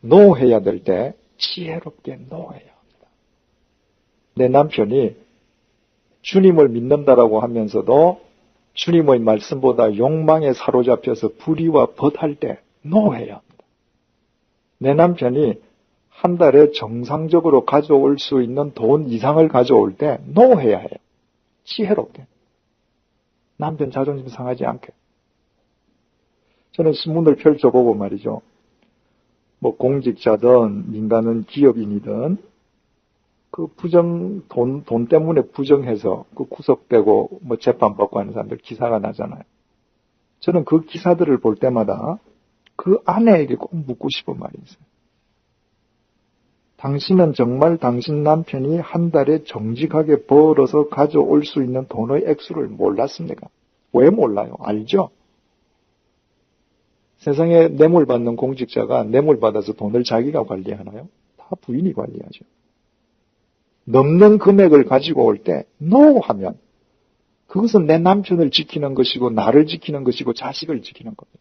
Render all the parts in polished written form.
노해야 될 때 지혜롭게 노해야 합니다. 내 남편이 주님을 믿는다라고 하면서도 주님의 말씀보다 욕망에 사로잡혀서 불의와 벗할 때 노해야 합니다. 내 남편이 한 달에 정상적으로 가져올 수 있는 돈 이상을 가져올 때 노해야 해요. 지혜롭게. 남편 자존심 상하지 않게. 저는 신문을 펼쳐보고 말이죠. 뭐 공직자든 민간은 기업인이든 그 돈 때문에 부정해서 그 구속되고 뭐 재판받고 하는 사람들 기사가 나잖아요. 저는 그 기사들을 볼 때마다 그 아내에게 꼭 묻고 싶은 말이 있어요. 당신은 정말 당신 남편이 한 달에 정직하게 벌어서 가져올 수 있는 돈의 액수를 몰랐습니까? 왜 몰라요? 알죠? 세상에 뇌물 받는 공직자가 뇌물 받아서 돈을 자기가 관리하나요? 다 부인이 관리하죠. 넘는 금액을 가지고 올 때 NO 하면 그것은 내 남편을 지키는 것이고 나를 지키는 것이고 자식을 지키는 겁니다.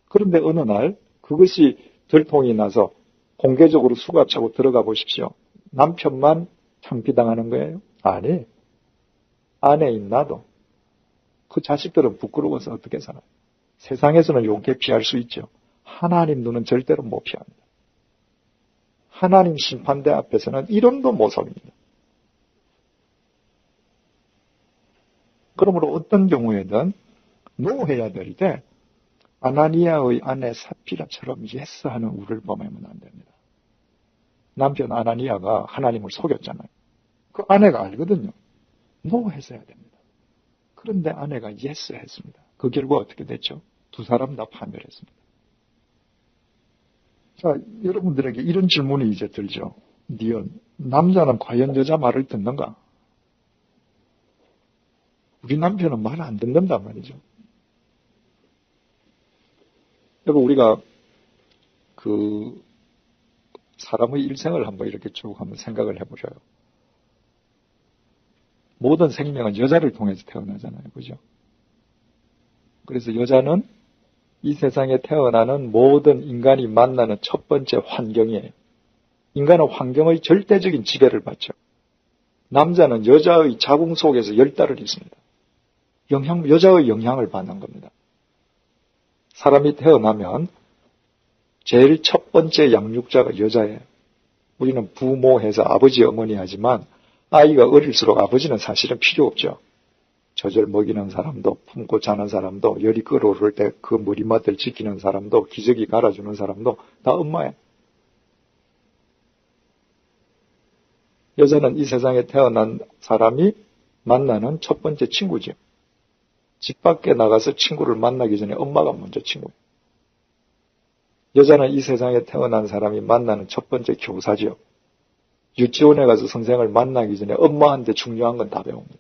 그런데 어느 날 그것이 들통이 나서 공개적으로 수갑차고 들어가 보십시오. 남편만 창피당하는 거예요? 아니. 아내인 나도. 그 자식들은 부끄러워서 어떻게 살아요? 세상에서는 용케 피할 수 있죠. 하나님 눈은 절대로 못 피합니다. 하나님 심판대 앞에서는 이름도 못 섭니다. 그러므로 어떤 경우에든 노해야 될 때 아나니아의 아내 삽비라처럼 예스하는 우를 범하면 안 됩니다. 남편 아나니아가 하나님을 속였잖아요. 그 아내가 알거든요. 노했어야 됩니다. 그런데 아내가 예스했습니다. 그 결과 어떻게 됐죠? 두 사람 다 파멸했습니다. 자, 여러분들에게 이런 질문이 이제 들죠. 니은, 남자는 과연 여자 말을 듣는가? 우리 남편은 말 안 듣는단 말이죠. 여러분, 우리가 사람의 일생을 한번 이렇게 쭉 한번 생각을 해보셔요. 모든 생명은 여자를 통해서 태어나잖아요. 그죠? 그래서 여자는 이 세상에 태어나는 모든 인간이 만나는 첫 번째 환경이에요. 인간은 환경의 절대적인 지배를 받죠. 남자는 여자의 자궁 속에서 10달을 있습니다. 여자의 영향을 받는 겁니다. 사람이 태어나면 제일 첫 번째 양육자가 여자예요. 우리는 부모해서 아버지, 어머니 하지만 아이가 어릴수록 아버지는 사실은 필요 없죠. 젖을 먹이는 사람도, 품고 자는 사람도, 열이 끓어오를 때 그 머리맡을 지키는 사람도, 기저귀 갈아주는 사람도 다 엄마예요. 여자는 이 세상에 태어난 사람이 만나는 첫 번째 친구죠. 집 밖에 나가서 친구를 만나기 전에 엄마가 먼저 친구예요. 여자는 이 세상에 태어난 사람이 만나는 첫 번째 교사죠. 유치원에 가서 선생을 만나기 전에 엄마한테 중요한 건 다 배웁니다.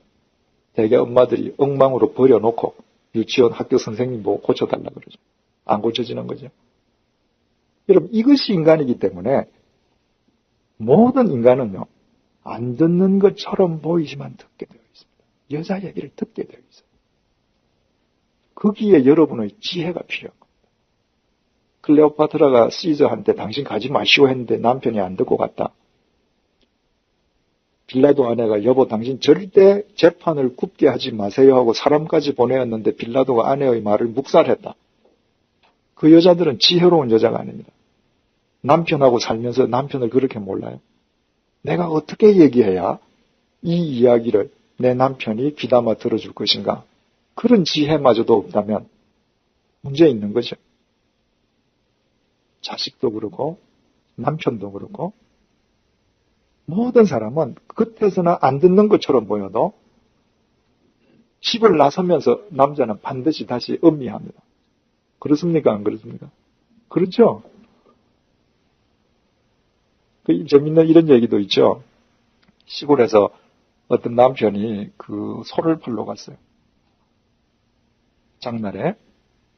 대개 엄마들이 엉망으로 버려놓고 유치원 학교 선생님 보고 고쳐달라 그러죠. 안 고쳐지는 거죠. 여러분, 이것이 인간이기 때문에 모든 인간은요, 안 듣는 것처럼 보이지만 듣게 되어 있습니다. 여자 얘기를 듣게 되어 있어요. 거기에 여러분의 지혜가 필요한 겁니다. 클레오파트라가 시저한테 당신 가지 마시오 했는데 남편이 안 듣고 갔다. 빌라도 아내가 여보 당신 절대 재판을 굽게 하지 마세요 하고 사람까지 보내었는데 빌라도가 아내의 말을 묵살했다. 그 여자들은 지혜로운 여자가 아닙니다. 남편하고 살면서 남편을 그렇게 몰라요. 내가 어떻게 얘기해야 이 이야기를 내 남편이 귀담아 들어줄 것인가. 그런 지혜마저도 없다면 문제 있는 거죠. 자식도 그렇고 남편도 그렇고 모든 사람은 겉에서는 안 듣는 것처럼 보여도 집을 나서면서 남자는 반드시 다시 음미합니다. 그렇습니까? 안 그렇습니까? 그렇죠? 재밌는 이런 얘기도 있죠. 시골에서 어떤 남편이 소를 팔러 갔어요. 장날에.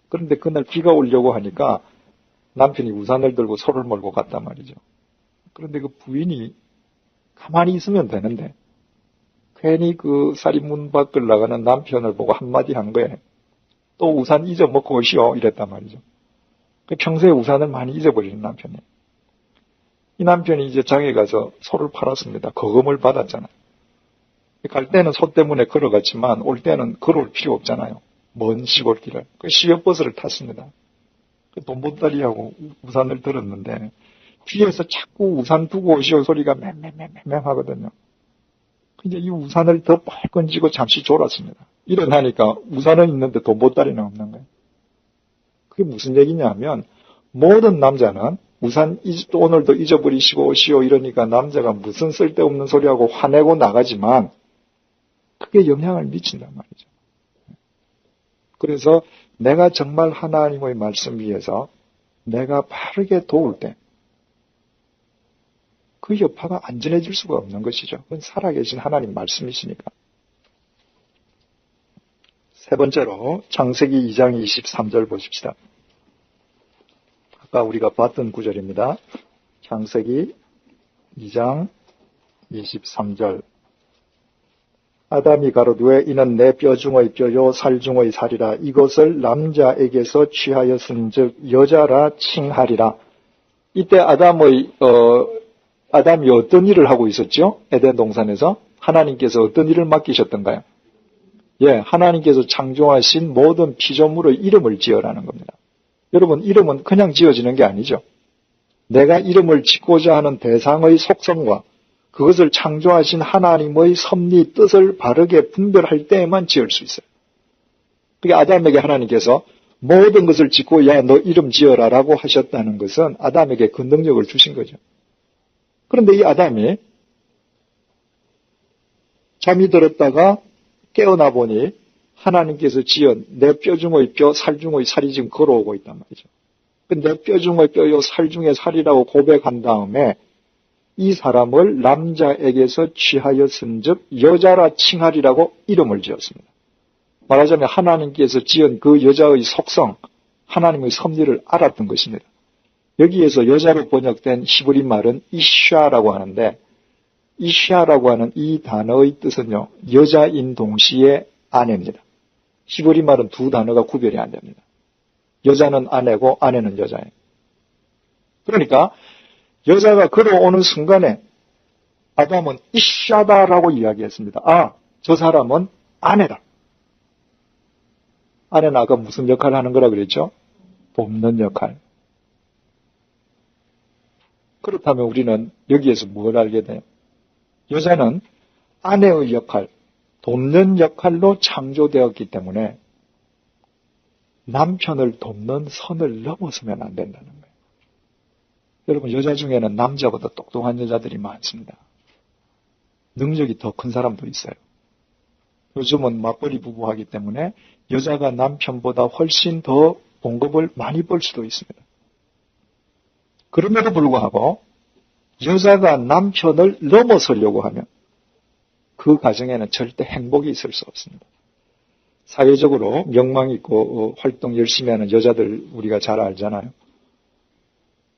그런데 그날 비가 오려고 하니까 남편이 우산을 들고 소를 몰고 갔단 말이죠. 그런데 그 부인이 가만히 있으면 되는데 괜히 쌀이 문 밖을 나가는 남편을 보고 한마디 한 거예요. 또 우산 잊어먹고 오시오 이랬단 말이죠. 평소에 우산을 많이 잊어버리는 남편이에요. 이 남편이 이제 장에 가서 소를 팔았습니다. 거금을 받았잖아요. 갈 때는 소 때문에 걸어갔지만 올 때는 걸어올 필요 없잖아요. 먼 시골길을. 시외버스를 탔습니다. 돈 보따리하고 우산을 들었는데 뒤에서 자꾸 우산 두고 오시오 소리가 맴맴맴맴 하거든요. 이제 이 우산을 더 빨건 쥐고 잠시 졸았습니다. 일어나니까 우산은 있는데 돈 보따리는 없는 거예요. 그게 무슨 얘기냐면 모든 남자는 우산 오늘도 잊어버리시고 오시오 이러니까 남자가 무슨 쓸데없는 소리하고 화내고 나가지만 그게 영향을 미친단 말이죠. 그래서 내가 정말 하나님의 말씀 위에서 내가 바르게 도울 때 그 여파가 안전해질 수가 없는 것이죠. 그건 살아계신 하나님 말씀이시니까. 세 번째로 창세기 2장 23절 보십시다. 아까 우리가 봤던 구절입니다. 창세기 2장 23절. 아담이 가로되 이는 내 뼈 중의 뼈요 살 중의 살이라 이것을 남자에게서 취하였은즉 여자라 칭하리라. 이때 아담이 어떤 일을 하고 있었죠? 에덴 동산에서 하나님께서 어떤 일을 맡기셨던가요? 하나님께서 창조하신 모든 피조물의 이름을 지어라는 겁니다. 여러분, 이름은 그냥 지어지는 게 아니죠. 내가 이름을 짓고자 하는 대상의 속성과 그것을 창조하신 하나님의 섭리 뜻을 바르게 분별할 때에만 지을 수 있어요. 그게 아담에게 하나님께서 모든 것을 짓고 야 너 이름 지어라라고 하셨다는 것은 아담에게 그 능력을 주신 거죠. 그런데 이 아담이 잠이 들었다가 깨어나 보니 하나님께서 지은 내 뼈 중의 뼈, 살 중의 살이 지금 걸어오고 있단 말이죠. 내 뼈 중의 뼈요, 살 중의 살이라고 고백한 다음에 이 사람을 남자에게서 취하였은즉 여자라 칭하리라고 이름을 지었습니다. 말하자면 하나님께서 지은 그 여자의 속성, 하나님의 섭리를 알았던 것입니다. 여기에서 여자로 번역된 히브리 말은 이샤라고 하는데 이샤라고 하는 이 단어의 뜻은요. 여자인 동시에 아내입니다. 히브리 말은 두 단어가 구별이 안 됩니다. 여자는 아내고 아내는 여자예요. 그러니까 여자가 걸어오는 순간에 아담은 이샤다라고 이야기했습니다. 아, 저 사람은 아내다. 아내는 아까 무슨 역할을 하는 거라 그랬죠? 돕는 역할. 그렇다면 우리는 여기에서 뭘 알게 돼요? 여자는 아내의 역할, 돕는 역할로 창조되었기 때문에 남편을 돕는 선을 넘어서면 안 된다는 거예요. 여러분, 여자 중에는 남자보다 똑똑한 여자들이 많습니다. 능력이 더 큰 사람도 있어요. 요즘은 맞벌이 부부하기 때문에 여자가 남편보다 훨씬 더 봉급을 많이 벌 수도 있습니다. 그럼에도 불구하고 여자가 남편을 넘어서려고 하면 그 가정에는 절대 행복이 있을 수 없습니다. 사회적으로 명망 있고 활동 열심히 하는 여자들 우리가 잘 알잖아요.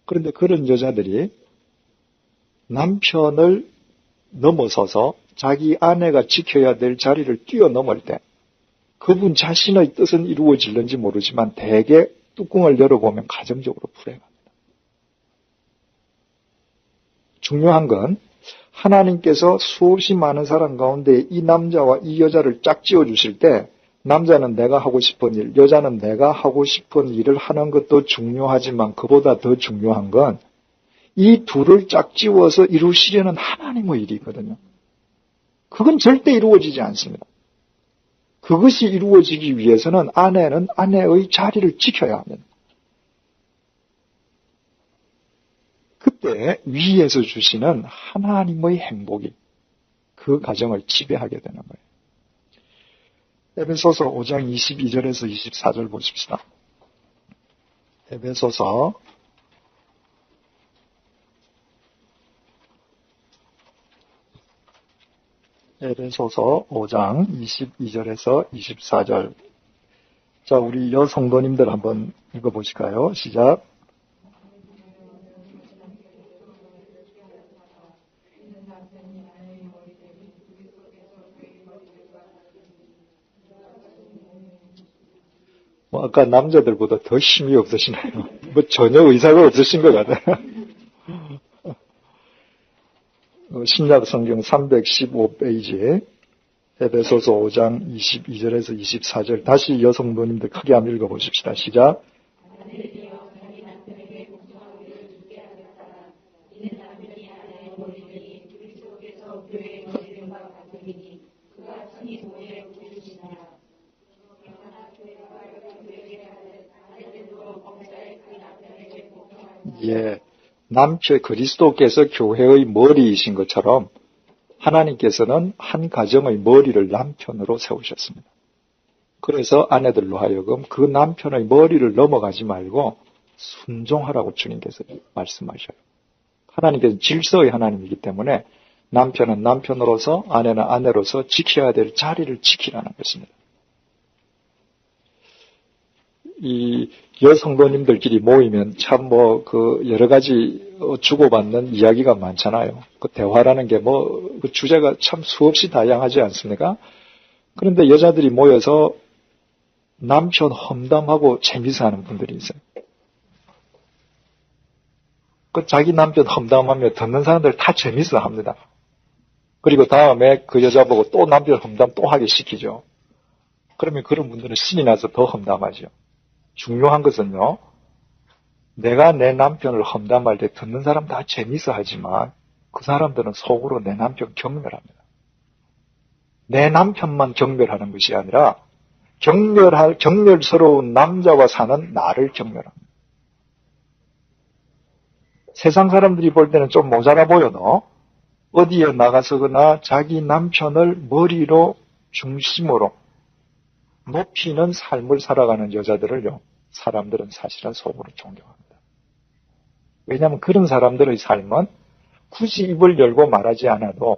그런데 그런 여자들이 남편을 넘어서서 자기 아내가 지켜야 될 자리를 뛰어넘을 때 그분 자신의 뜻은 이루어질는지 모르지만 대개 뚜껑을 열어보면 가정적으로 불행합니다. 중요한 건 하나님께서 수없이 많은 사람 가운데 이 남자와 이 여자를 짝 지어주실 때 남자는 내가 하고 싶은 일, 여자는 내가 하고 싶은 일을 하는 것도 중요하지만 그보다 더 중요한 건 이 둘을 짝지워서 이루시려는 하나님의 일이거든요. 그건 절대 이루어지지 않습니다. 그것이 이루어지기 위해서는 아내는 아내의 자리를 지켜야 합니다. 그때 위에서 주시는 하나님의 행복이 그 가정을 지배하게 되는 거예요. 에베소서 5장 22절에서 24절 보십시다. 에베소서 5장 22절에서 24절. 자, 우리 여성도님들 한번 읽어보실까요? 시작. 아까 남자들보다 더 힘이 없으시나요? 뭐 전혀 의사가 없으신 것 같아요. 신약 성경 315페이지에 에베소서 5장 22절에서 24절 다시 여성분님들 크게 한번 읽어보십시다. 시작. 예, 남편 그리스도께서 교회의 머리이신 것처럼 하나님께서는 한 가정의 머리를 남편으로 세우셨습니다. 그래서 아내들로 하여금 그 남편의 머리를 넘어가지 말고 순종하라고 주님께서 말씀하셔요. 하나님께서 질서의 하나님이기 때문에 남편은 남편으로서 아내는 아내로서 지켜야 될 자리를 지키라는 것입니다. 이 여성도님들끼리 모이면 참 여러 가지 주고받는 이야기가 많잖아요. 그 대화라는 게 그 주제가 참 수없이 다양하지 않습니까? 그런데 여자들이 모여서 남편 험담하고 재미있어 하는 분들이 있어요. 그 자기 남편 험담하면 듣는 사람들 다 재미있어 합니다. 그리고 다음에 그 여자 보고 또 남편 험담 또 하게 시키죠. 그러면 그런 분들은 신이 나서 더 험담하죠. 중요한 것은요, 내가 내 남편을 험담할 때 듣는 사람 다 재미있어 하지만 그 사람들은 속으로 내 남편 경멸합니다. 내 남편만 경멸하는 것이 아니라 경멸스러운 남자와 사는 나를 경멸합니다. 세상 사람들이 볼 때는 좀 모자라 보여도 어디에 나가서거나 자기 남편을 머리로 중심으로 높이는 삶을 살아가는 여자들을요, 사람들은 사실은 속으로 존경합니다. 왜냐하면 그런 사람들의 삶은 굳이 입을 열고 말하지 않아도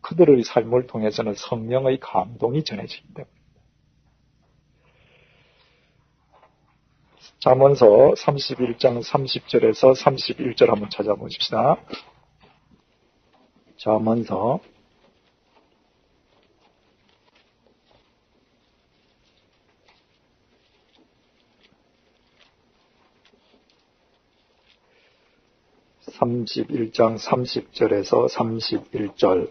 그들의 삶을 통해서는 성령의 감동이 전해지기 때문입니다. 잠언서 31장 30절에서 31절 한번 찾아보십시다. 잠언서 31장 30절에서 31절.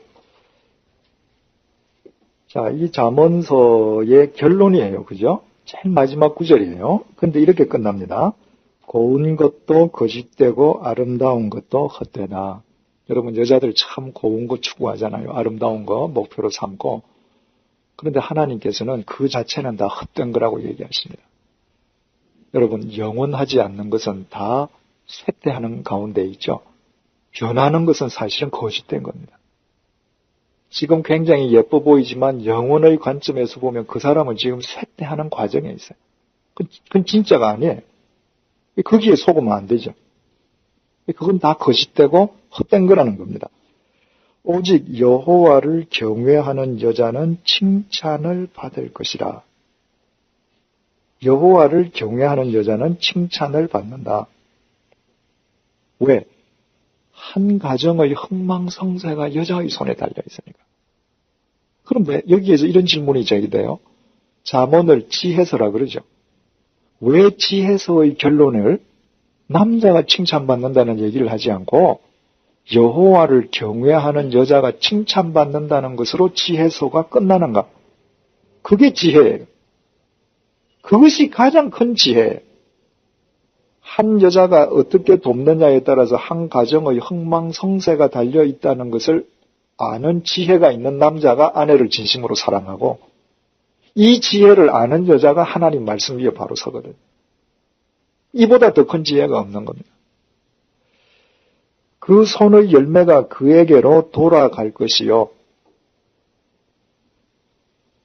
자, 이 잠언서의 결론이에요. 그죠? 제일 마지막 구절이에요. 근데 이렇게 끝납니다. 고운 것도 거짓되고 아름다운 것도 헛되다. 여러분, 여자들 참 고운 거 추구하잖아요. 아름다운 거 목표로 삼고. 그런데 하나님께서는 그 자체는 다 헛된 거라고 얘기하십니다. 여러분, 영원하지 않는 것은 다 쇠퇴하는 가운데 있죠. 변하는 것은 사실은 거짓된 겁니다. 지금 굉장히 예뻐 보이지만 영혼의 관점에서 보면 그 사람은 지금 쇠퇴하는 과정에 있어요. 그건 진짜가 아니에요. 거기에 속으면 안 되죠. 그건 다 거짓되고 헛된 거라는 겁니다. 오직 여호와를 경외하는 여자는 칭찬을 받을 것이라. 여호와를 경외하는 여자는 칭찬을 받는다. 왜? 한 가정의 흥망성쇠가 여자의 손에 달려 있으니까. 그런데 여기에서 이런 질문이 제기돼요. 잠언을 지혜서라 그러죠. 왜 지혜서의 결론을 남자가 칭찬받는다는 얘기를 하지 않고 여호와를 경외하는 여자가 칭찬받는다는 것으로 지혜서가 끝나는가? 그게 지혜예요. 그것이 가장 큰 지혜예요. 한 여자가 어떻게 돕느냐에 따라서 한 가정의 흥망성쇠가 달려있다는 것을 아는 지혜가 있는 남자가 아내를 진심으로 사랑하고 이 지혜를 아는 여자가 하나님 말씀 위에 바로 서거든요. 이보다 더 큰 지혜가 없는 겁니다. 그 손의 열매가 그에게로 돌아갈 것이요.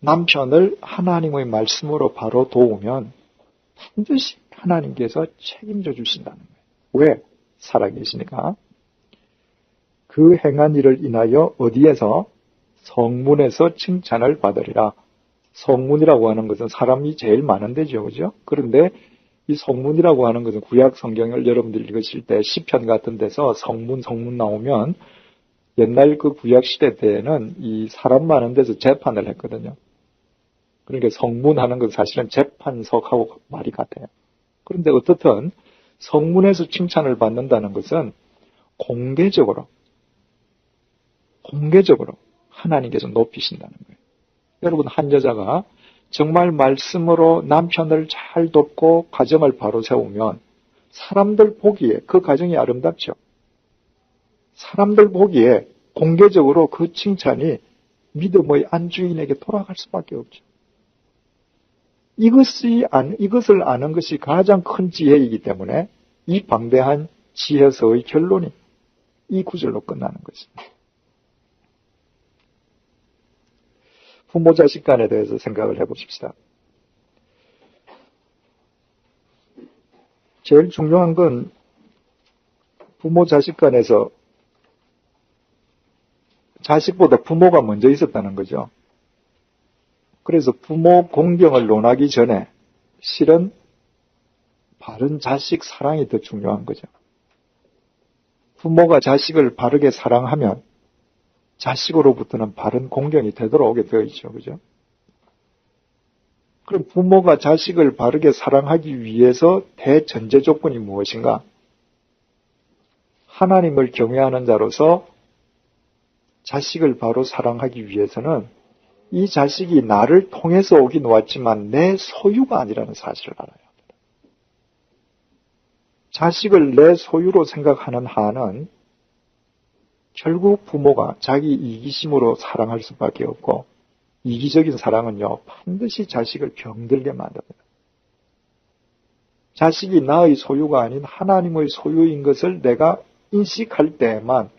남편을 하나님의 말씀으로 바로 도우면 반드시 하나님께서 책임져 주신다는 거예요. 왜? 살아계시니까. 그 행한 일을 인하여 어디에서? 성문에서 칭찬을 받으리라. 성문이라고 하는 것은 사람이 제일 많은 데죠. 그죠? 그런데 이 성문이라고 하는 것은 구약 성경을 여러분들 읽으실 때 시편 같은 데서 성문 나오면 옛날 그 구약 시대 때에는 이 사람 많은 데서 재판을 했거든요. 그러니까 성문 하는 것은 사실은 재판석하고 말이 같아요. 그런데 어떻든 성문에서 칭찬을 받는다는 것은 공개적으로 하나님께서 높이신다는 거예요. 여러분, 한 여자가 정말 말씀으로 남편을 잘 돕고 가정을 바로 세우면 사람들 보기에 그 가정이 아름답죠. 사람들 보기에 공개적으로 그 칭찬이 믿음의 안주인에게 돌아갈 수밖에 없죠. 이것을 아는 것이 가장 큰 지혜이기 때문에 이 방대한 지혜서의 결론이 이 구절로 끝나는 것입니다. 부모 자식 간에 대해서 생각을 해보십시다. 제일 중요한 건 부모 자식 간에서 자식보다 부모가 먼저 있었다는 거죠. 그래서 부모 공경을 논하기 전에 실은 바른 자식 사랑이 더 중요한 거죠. 부모가 자식을 바르게 사랑하면 자식으로부터는 바른 공경이 되돌아오게 되어 있죠. 그죠? 그럼 부모가 자식을 바르게 사랑하기 위해서 대전제 조건이 무엇인가? 하나님을 경외하는 자로서 자식을 바로 사랑하기 위해서는 이 자식이 나를 통해서 오긴 왔지만 내 소유가 아니라는 사실을 알아야 합니다. 자식을 내 소유로 생각하는 한은 결국 부모가 자기 이기심으로 사랑할 수밖에 없고, 이기적인 사랑은요, 반드시 자식을 병들게 만듭니다. 자식이 나의 소유가 아닌 하나님의 소유인 것을 내가 인식할 때에만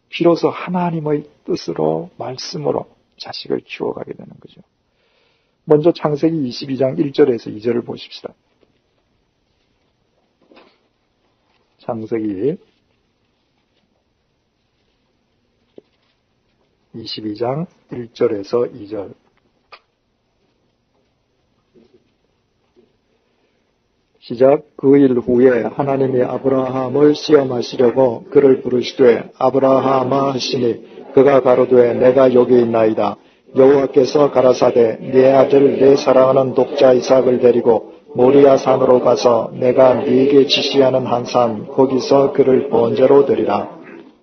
비로소 하나님의 뜻으로, 말씀으로 자식을 키워가게 되는 거죠. 먼저 창세기 22장 1절에서 2절을 보십시다. 창세기 22장 1절에서 2절. 시작. 그 일 후에 하나님이 아브라함을 시험하시려고 그를 부르시되 아브라함아 하시니 그가 가로되 내가 여기 있나이다. 여호와께서 가라사대 네 아들 내 사랑하는 독자 이삭을 데리고 모리아 산으로 가서 내가 네게 지시하는 한 산 거기서 그를 번제로 드리라.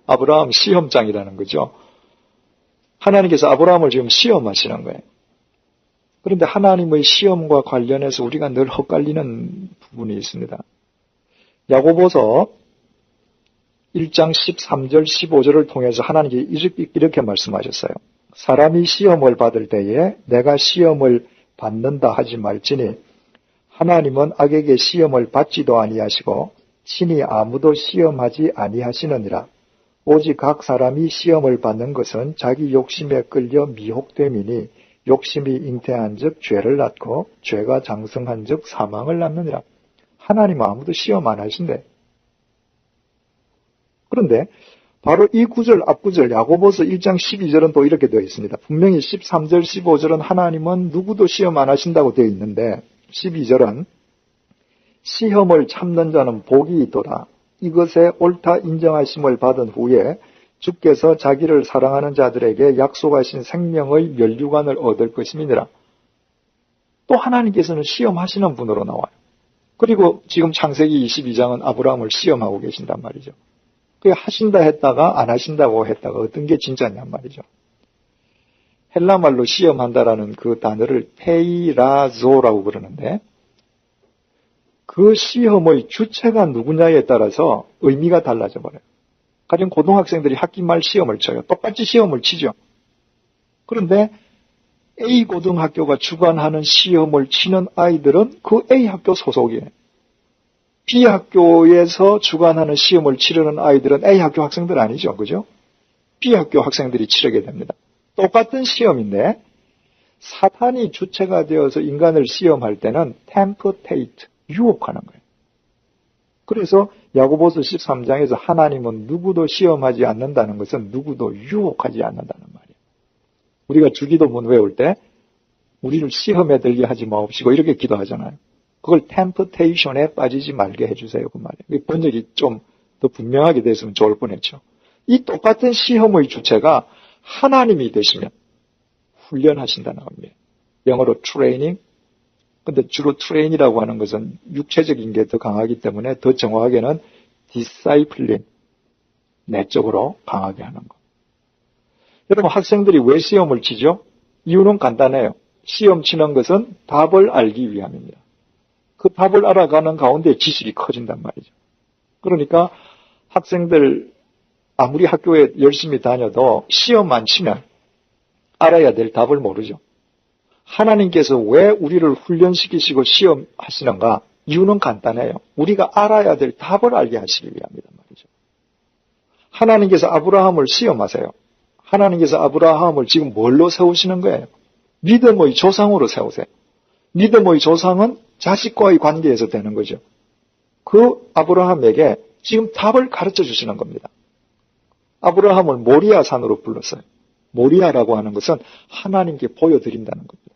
아브라함 시험장이라는 거죠. 하나님께서 아브라함을 지금 시험하시는 거예요. 그런데 하나님의 시험과 관련해서 우리가 늘 헛갈리는 부분이 있습니다. 야고보서 1장 13절 15절을 통해서 하나님이 이렇게 말씀하셨어요. 사람이 시험을 받을 때에 내가 시험을 받는다 하지 말지니 하나님은 악에게 시험을 받지도 아니하시고 친히 아무도 시험하지 아니하시느니라. 오직 각 사람이 시험을 받는 것은 자기 욕심에 끌려 미혹됨이니 욕심이 잉태한 즉 죄를 낳고 죄가 장성한 즉 사망을 낳느니라. 하나님은 아무도 시험 안 하신대. 그런데 바로 이 구절 앞구절 야고보서 1장 12절은 또 이렇게 되어 있습니다. 분명히 13절 15절은 하나님은 누구도 시험 안 하신다고 되어 있는데 12절은 시험을 참는 자는 복이 있도다. 이것에 옳다 인정하심을 받은 후에 주께서 자기를 사랑하는 자들에게 약속하신 생명의 면류관을 얻을 것임이니라. 또 하나님께서는 시험하시는 분으로 나와요. 그리고 지금 창세기 22장은 아브라함을 시험하고 계신단 말이죠. 그 하신다 했다가 안 하신다고 했다가 어떤 게 진짜냔 말이죠. 헬라말로 시험한다라는 그 단어를 페이라조라고 그러는데 그 시험의 주체가 누구냐에 따라서 의미가 달라져 버려요. 가령 고등학생들이 학기 말 시험을 쳐요. 똑같이 시험을 치죠. 그런데 A 고등학교가 주관하는 시험을 치는 아이들은 그 A 학교 소속이에요. B 학교에서 주관하는 시험을 치르는 아이들은 A 학교 학생들 아니죠. 그죠? B 학교 학생들이 치르게 됩니다. 똑같은 시험인데 사탄이 주체가 되어서 인간을 시험할 때는 temptate, 유혹하는 거예요. 그래서 야고보서 13장에서 하나님은 누구도 시험하지 않는다는 것은 누구도 유혹하지 않는다는 말이에요. 우리가 주기도문 외울 때 우리를 시험에 들게 하지 마옵시고 이렇게 기도하잖아요. 그걸 temptation에 빠지지 말게 해주세요. 그 말이에요. 번역이 좀 더 분명하게 됐으면 좋을 뻔했죠. 이 똑같은 시험의 주체가 하나님이 되시면 훈련하신다는 겁니다. 영어로 training, 근데 주로 트레인이라고 하는 것은 육체적인 게 더 강하기 때문에 더 정확하게는 디사이플린, 내적으로 강하게 하는 것. 여러분, 학생들이 왜 시험을 치죠? 이유는 간단해요. 시험 치는 것은 답을 알기 위함입니다. 그 답을 알아가는 가운데 지식이 커진단 말이죠. 그러니까 학생들 아무리 학교에 열심히 다녀도 시험만 치면 알아야 될 답을 모르죠. 하나님께서 왜 우리를 훈련시키시고 시험하시는가? 이유는 간단해요. 우리가 알아야 될 답을 알게 하시기 위함이란 말이죠. 하나님께서 아브라함을 시험하세요. 하나님께서 아브라함을 지금 뭘로 세우시는 거예요? 믿음의 조상으로 세우세요. 믿음의 조상은 자식과의 관계에서 되는 거죠. 그 아브라함에게 지금 답을 가르쳐 주시는 겁니다. 아브라함을 모리아 산으로 불렀어요. 모리아라고 하는 것은 하나님께 보여드린다는 겁니다.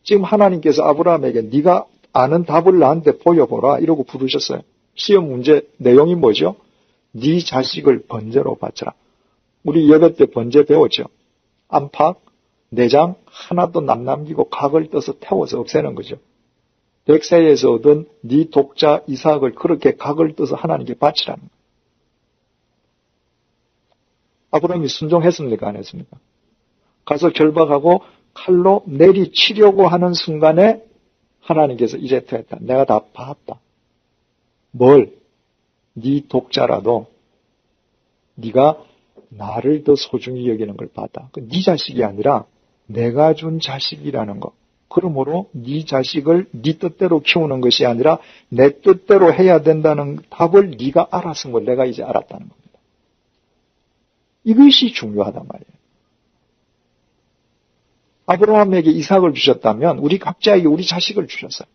지금 하나님께서 아브라함에게 네가 아는 답을 나한테 보여보라 이러고 부르셨어요. 시험 문제 내용이 뭐죠? 네 자식을 번제로 바쳐라. 우리 예배 때 번제 배웠죠. 안팎, 내장 하나도 남 남기고 각을 떠서 태워서 없애는 거죠. 백세에서 얻은 네 독자 이삭을 그렇게 각을 떠서 하나님께 바치라는 거예요. 아브라함이 순종했습니까? 안 했습니까? 가서 결박하고 칼로 내리치려고 하는 순간에 하나님께서 이제 됐다. 내가 다 봤다. 뭘? 네 독자라도 네가 나를 더 소중히 여기는 걸 봤다. 네 자식이 아니라 내가 준 자식이라는 것. 그러므로 네 자식을 네 뜻대로 키우는 것이 아니라 내 뜻대로 해야 된다는 답을 네가 알았은 걸 내가 이제 알았다는 겁니다. 이것이 중요하단 말이에요. 아브라함에게 이삭을 주셨다면 우리 각자에게 우리 자식을 주셨어요.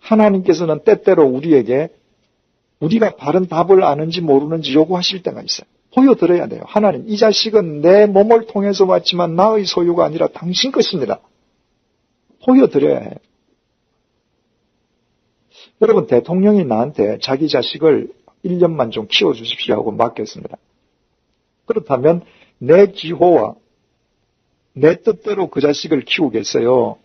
하나님께서는 때때로 우리에게 우리가 바른 답을 아는지 모르는지 요구하실 때가 있어요. 보여드려야 돼요. 하나님, 이 자식은 내 몸을 통해서 왔지만 나의 소유가 아니라 당신 것입니다. 보여드려야 해요. 여러분, 대통령이 나한테 자기 자식을 1년만 좀 키워주십시오 하고 맡겼습니다. 그렇다면 내 기호와 내 뜻대로 그 자식을 키우겠어요?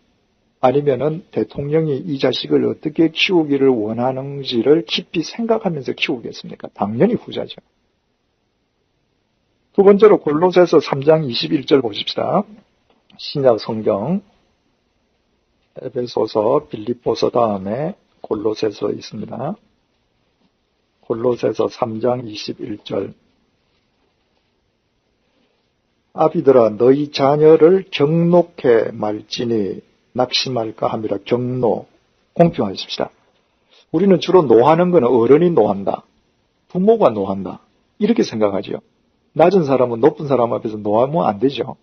아니면은 대통령이 이 자식을 어떻게 키우기를 원하는지를 깊이 생각하면서 키우겠습니까? 당연히 후자죠. 두 번째로 골로새서 3장 21절 보십시다. 신약 성경 에베소서, 빌립보서 다음에 골로새서 있습니다. 골로새서 3장 21절. 아비들아 너희 자녀를 경록해 말지니 낙심할까 함이라. 경노, 공평하십시다. 우리는 주로 노하는 것은 어른이 노한다. 부모가 노한다. 이렇게 생각하죠. 낮은 사람은 높은 사람 앞에서 노하면 안 되죠.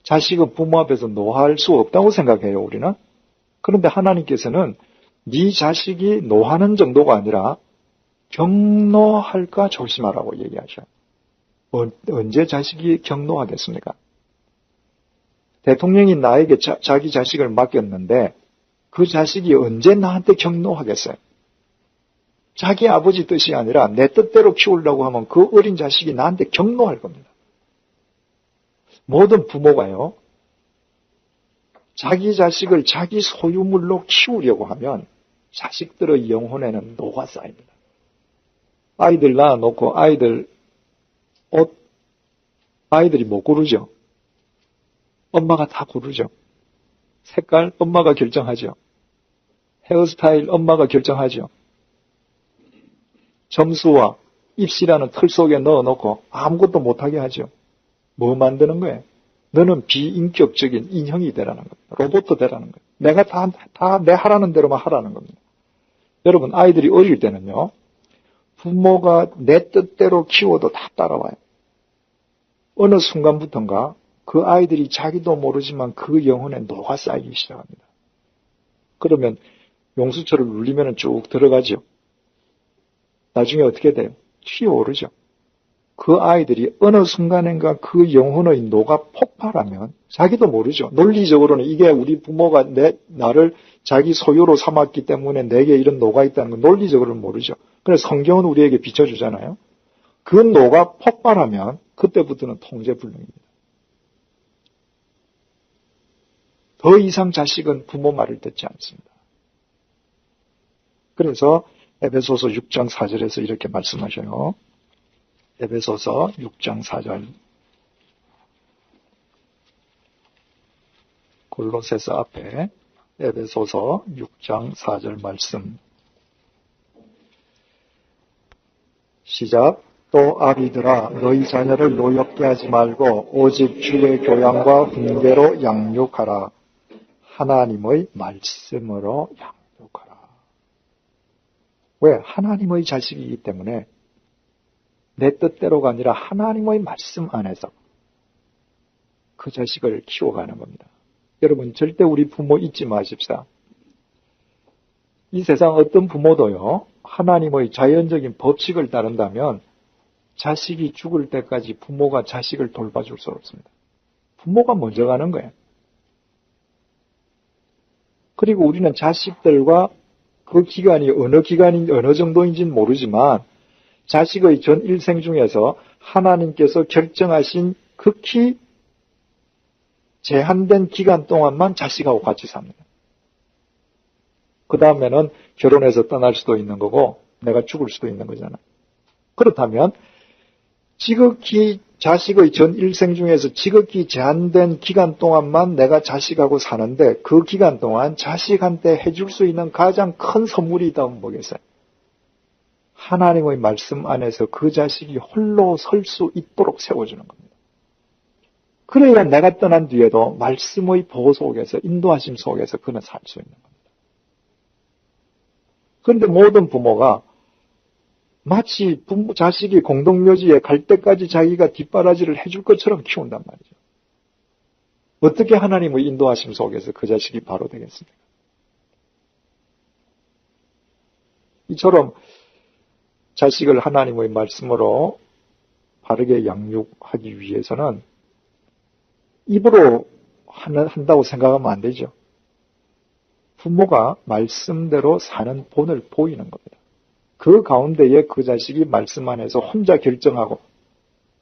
자식은 부모 앞에서 노할 수 없다고 생각해요, 우리는. 그런데 하나님께서는 네 자식이 노하는 정도가 아니라 경노할까 조심하라고 얘기하셔요. 언제 자식이 경노하겠습니까? 대통령이 나에게 자기 자식을 맡겼는데 그 자식이 언제 나한테 경노하겠어요? 자기 아버지 뜻이 아니라 내 뜻대로 키우려고 하면 그 어린 자식이 나한테 경노할 겁니다. 모든 부모가요, 자기 자식을 자기 소유물로 키우려고 하면 자식들의 영혼에는 노가 쌓입니다. 아이들 낳아놓고 아이들 옷, 아이들이 못 고르죠. 엄마가 다 고르죠. 색깔 엄마가 결정하죠. 헤어스타일 엄마가 결정하죠. 점수와 입시라는 틀 속에 넣어놓고 아무것도 못하게 하죠. 뭐 만드는 거예요? 너는 비인격적인 인형이 되라는 겁니다. 로봇도 되라는 거예요. 내가 다 내 하라는 대로만 하라는 겁니다. 여러분, 아이들이 어릴 때는요, 부모가 내 뜻대로 키워도 다 따라와요. 어느 순간부터인가 그 아이들이 자기도 모르지만 그 영혼에 노가 쌓이기 시작합니다. 그러면 용수철을 눌리면 쭉 들어가죠. 나중에 어떻게 돼요? 튀어오르죠. 그 아이들이 어느 순간인가 그 영혼의 노가 폭발하면 자기도 모르죠. 논리적으로는 이게 우리 부모가 나를 자기 소유로 삼았기 때문에 내게 이런 노가 있다는 건 논리적으로는 모르죠. 그래서 성경은 우리에게 비춰주잖아요. 그 노가 폭발하면 그때부터는 통제불능입니다. 더 이상 자식은 부모 말을 듣지 않습니다. 그래서 에베소서 6장 4절에서 이렇게 말씀하셔요. 에베소서 6장 4절. 골로새서 앞에 에베소서 6장 4절 말씀. 시작. 또 아비들아 너희 자녀를 노엽게 하지 말고 오직 주의 교양과 훈계로 양육하라. 하나님의 말씀으로 양육하라. 왜? 하나님의 자식이기 때문에 내 뜻대로가 아니라 하나님의 말씀 안에서 그 자식을 키워가는 겁니다. 여러분 절대 우리 부모 잊지 마십시오. 이 세상 어떤 부모도요, 하나님의 자연적인 법칙을 따른다면 자식이 죽을 때까지 부모가 자식을 돌봐줄 수 없습니다. 부모가 먼저 가는 거예요. 그리고 우리는 자식들과 그 기간이 어느 정도인지는 모르지만 자식의 전 일생 중에서 하나님께서 결정하신 극히 제한된 기간 동안만 자식하고 같이 삽니다. 그 다음에는 결혼해서 떠날 수도 있는 거고 내가 죽을 수도 있는 거잖아. 그렇다면 지극히 자식의 전 일생 중에서 지극히 제한된 기간 동안만 내가 자식하고 사는데 그 기간 동안 자식한테 해줄 수 있는 가장 큰 선물이 있다면 뭐겠어요? 하나님의 말씀 안에서 그 자식이 홀로 설 수 있도록 세워주는 겁니다. 그래야 내가 떠난 뒤에도 말씀의 보호 속에서 인도하심 속에서 그는 살 수 있는 겁니다. 그런데 모든 부모가 마치 자식이 공동묘지에 갈 때까지 자기가 뒷바라지를 해줄 것처럼 키운단 말이죠. 어떻게 하나님의 인도하심 속에서 그 자식이 바로 되겠습니까? 이처럼 자식을 하나님의 말씀으로 바르게 양육하기 위해서는 입으로 한다고 생각하면 안 되죠. 부모가 말씀대로 사는 본을 보이는 겁니다. 그 가운데에 그 자식이 말씀 안에서 혼자 결정하고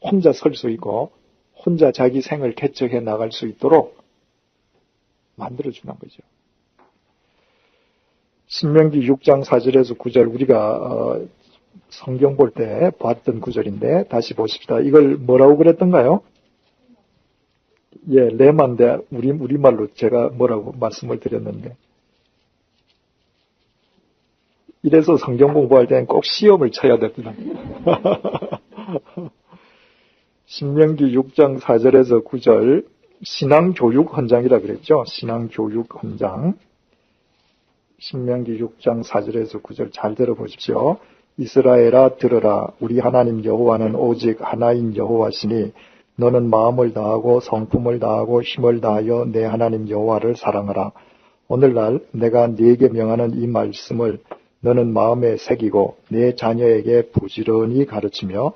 혼자 설 수 있고 혼자 자기 생을 개척해 나갈 수 있도록 만들어주는 거죠. 신명기 6장 4절에서 9절 우리가 성경 볼 때 봤던 구절인데 다시 보십시다. 이걸 뭐라고 그랬던가요? 예, 레마인데 우리말로 제가 뭐라고 말씀을 드렸는데 이래서 성경 공부할 때는 꼭 시험을 쳐야 됩니다. 신명기 6장 4절에서 9절 신앙교육 헌장이라 그랬죠. 신앙교육 헌장. 신명기 6장 4절에서 9절 잘 들어보십시오. 이스라엘아 들으라. 우리 하나님 여호와는 오직 하나인 여호와시니 너는 마음을 다하고 성품을 다하고 힘을 다하여 내 하나님 여호와를 사랑하라. 오늘날 내가 네게 명하는 이 말씀을 너는 마음에 새기고 내 자녀에게 부지런히 가르치며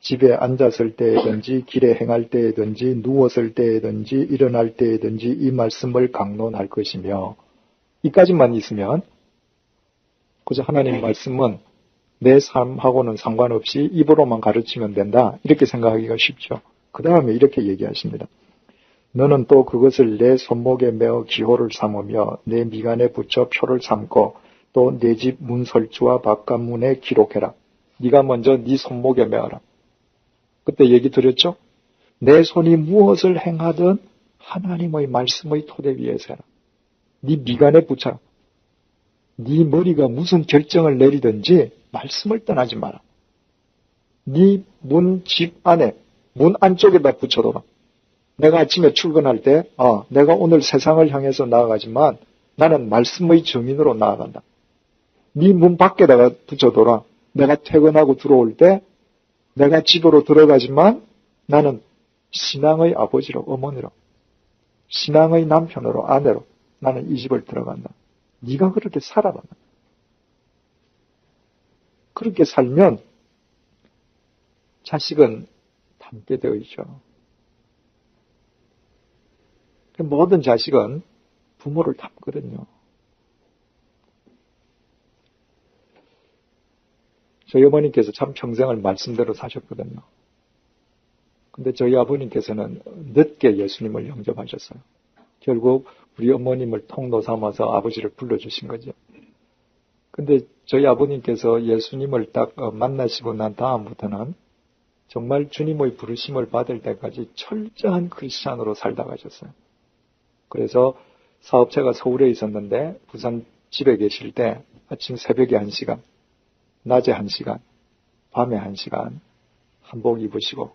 집에 앉았을 때에든지 길에 행할 때에든지 누웠을 때에든지 일어날 때에든지 이 말씀을 강론할 것이며 이까지만 있으면 그저 하나님 말씀은 내 삶하고는 상관없이 입으로만 가르치면 된다 이렇게 생각하기가 쉽죠. 그 다음에 이렇게 얘기하십니다. 너는 또 그것을 내 손목에 메어 기호를 삼으며 내 미간에 붙여 표를 삼고 또 내 집 문설주와 바깥문에 기록해라. 네가 먼저 네 손목에 메어라. 그때 얘기 드렸죠? 내 손이 무엇을 행하든 하나님의 말씀의 토대 위에서 해라. 네 미간에 붙여라. 네 머리가 무슨 결정을 내리든지 말씀을 떠나지 마라. 네 문 집 안에 문 안쪽에다 붙여둬라. 내가 아침에 출근할 때 내가 오늘 세상을 향해서 나아가지만 나는 말씀의 증인으로 나아간다. 네 문 밖에다가 붙여둬라. 내가 퇴근하고 들어올 때 내가 집으로 들어가지만 나는 신앙의 아버지로 어머니로 신앙의 남편으로 아내로 나는 이 집을 들어간다. 네가 그렇게 살아라. 그렇게 살면 자식은 닮게 되어 있죠. 모든 자식은 부모를 닮거든요. 저희 어머니께서 참 평생을 말씀대로 사셨거든요. 근데 저희 아버님께서는 늦게 예수님을 영접하셨어요. 결국 우리 어머님을 통로 삼아서 아버지를 불러주신 거죠. 근데 저희 아버님께서 예수님을 딱 만나시고 난 다음부터는 정말 주님의 부르심을 받을 때까지 철저한 크리스찬으로 살다 가셨어요. 그래서 사업체가 서울에 있었는데 부산 집에 계실 때 아침 새벽에 1시간, 낮에 1시간, 밤에 1시간 한복 입으시고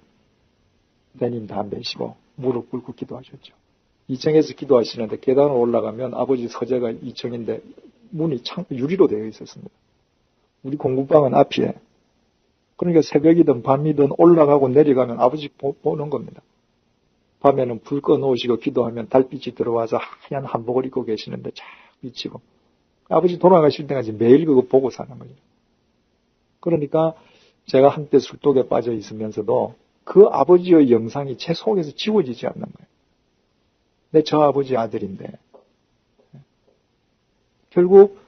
데님 다 매시고 무릎 꿇고 기도하셨죠. 2층에서 기도하시는데 계단을 올라가면 아버지 서재가 2층인데 문이 유리로 되어 있었습니다. 우리 공부방은 앞이에. 그러니까 새벽이든 밤이든 올라가고 내려가면 아버지 보는 겁니다. 밤에는 불 꺼놓으시고 기도하면 달빛이 들어와서 하얀 한복을 입고 계시는데 쫙 비치고 아버지 돌아가실 때까지 매일 그거 보고 사는 거죠. 그러니까 제가 한때 술독에 빠져 있으면서도 그 아버지의 영상이 제 속에서 지워지지 않는 거예요. 근데 저 아버지 아들인데 결국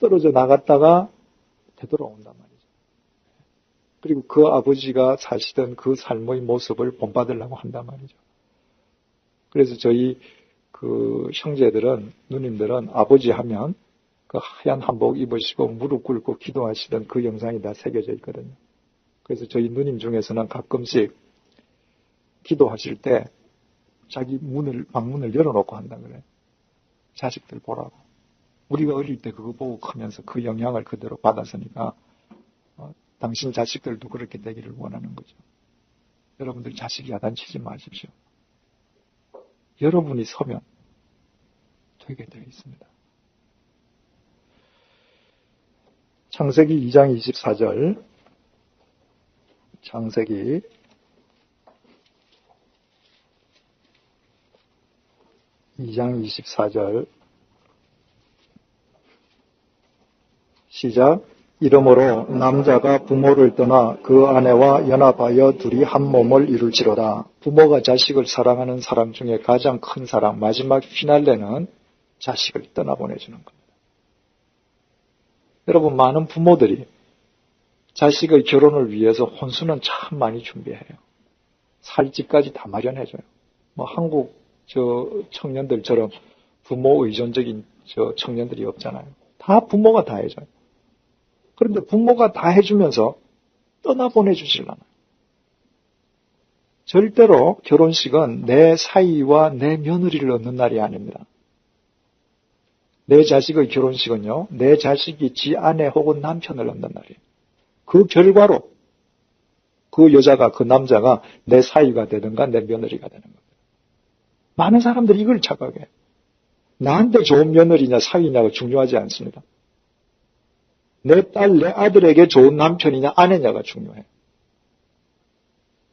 떨어져 나갔다가 되돌아온단 말이죠. 그리고 그 아버지가 사시던 그 삶의 모습을 본받으려고 한단 말이죠. 그래서 저희 그 형제들은, 누님들은 아버지 하면 그 하얀 한복 입으시고 무릎 꿇고 기도하시던 그 영상이 다 새겨져 있거든요. 그래서 저희 누님 중에서는 가끔씩 기도하실 때 자기 방문을 열어놓고 한다 그래요. 자식들 보라고. 우리가 어릴 때 그거 보고 크면서 그 영향을 그대로 받았으니까 당신 자식들도 그렇게 되기를 원하는 거죠. 여러분들 자식 야단치지 마십시오. 여러분이 서면 되게 되어 있습니다. 창세기 2장 24절 창세기 2장 24절 시작. 이러므로 남자가 부모를 떠나 그 아내와 연합하여 둘이 한 몸을 이룰지로다. 부모가 자식을 사랑하는 사람 중에 가장 큰 사랑, 마지막 피날레는 자식을 떠나보내주는 겁니다. 여러분, 많은 부모들이 자식의 결혼을 위해서 혼수는 참 많이 준비해요. 살 집까지 다 마련해줘요. 한국 청년들처럼 부모 의존적인 청년들이 없잖아요. 다 부모가 다 해줘요. 그런데 부모가 다 해주면서 떠나보내주질 않아요. 절대로 결혼식은 내 사위와 내 며느리를 얻는 날이 아닙니다. 내 자식의 결혼식은요, 내 자식이 지 아내 혹은 남편을 얻는 날이에요. 그 결과로 그 여자가, 그 남자가 내 사위가 되든가 내 며느리가 되는 겁니다. 많은 사람들이 이걸 착각해요. 나한테 좋은 며느리냐 사위냐가 중요하지 않습니다. 내 딸, 내 아들에게 좋은 남편이냐 아내냐가 중요해요.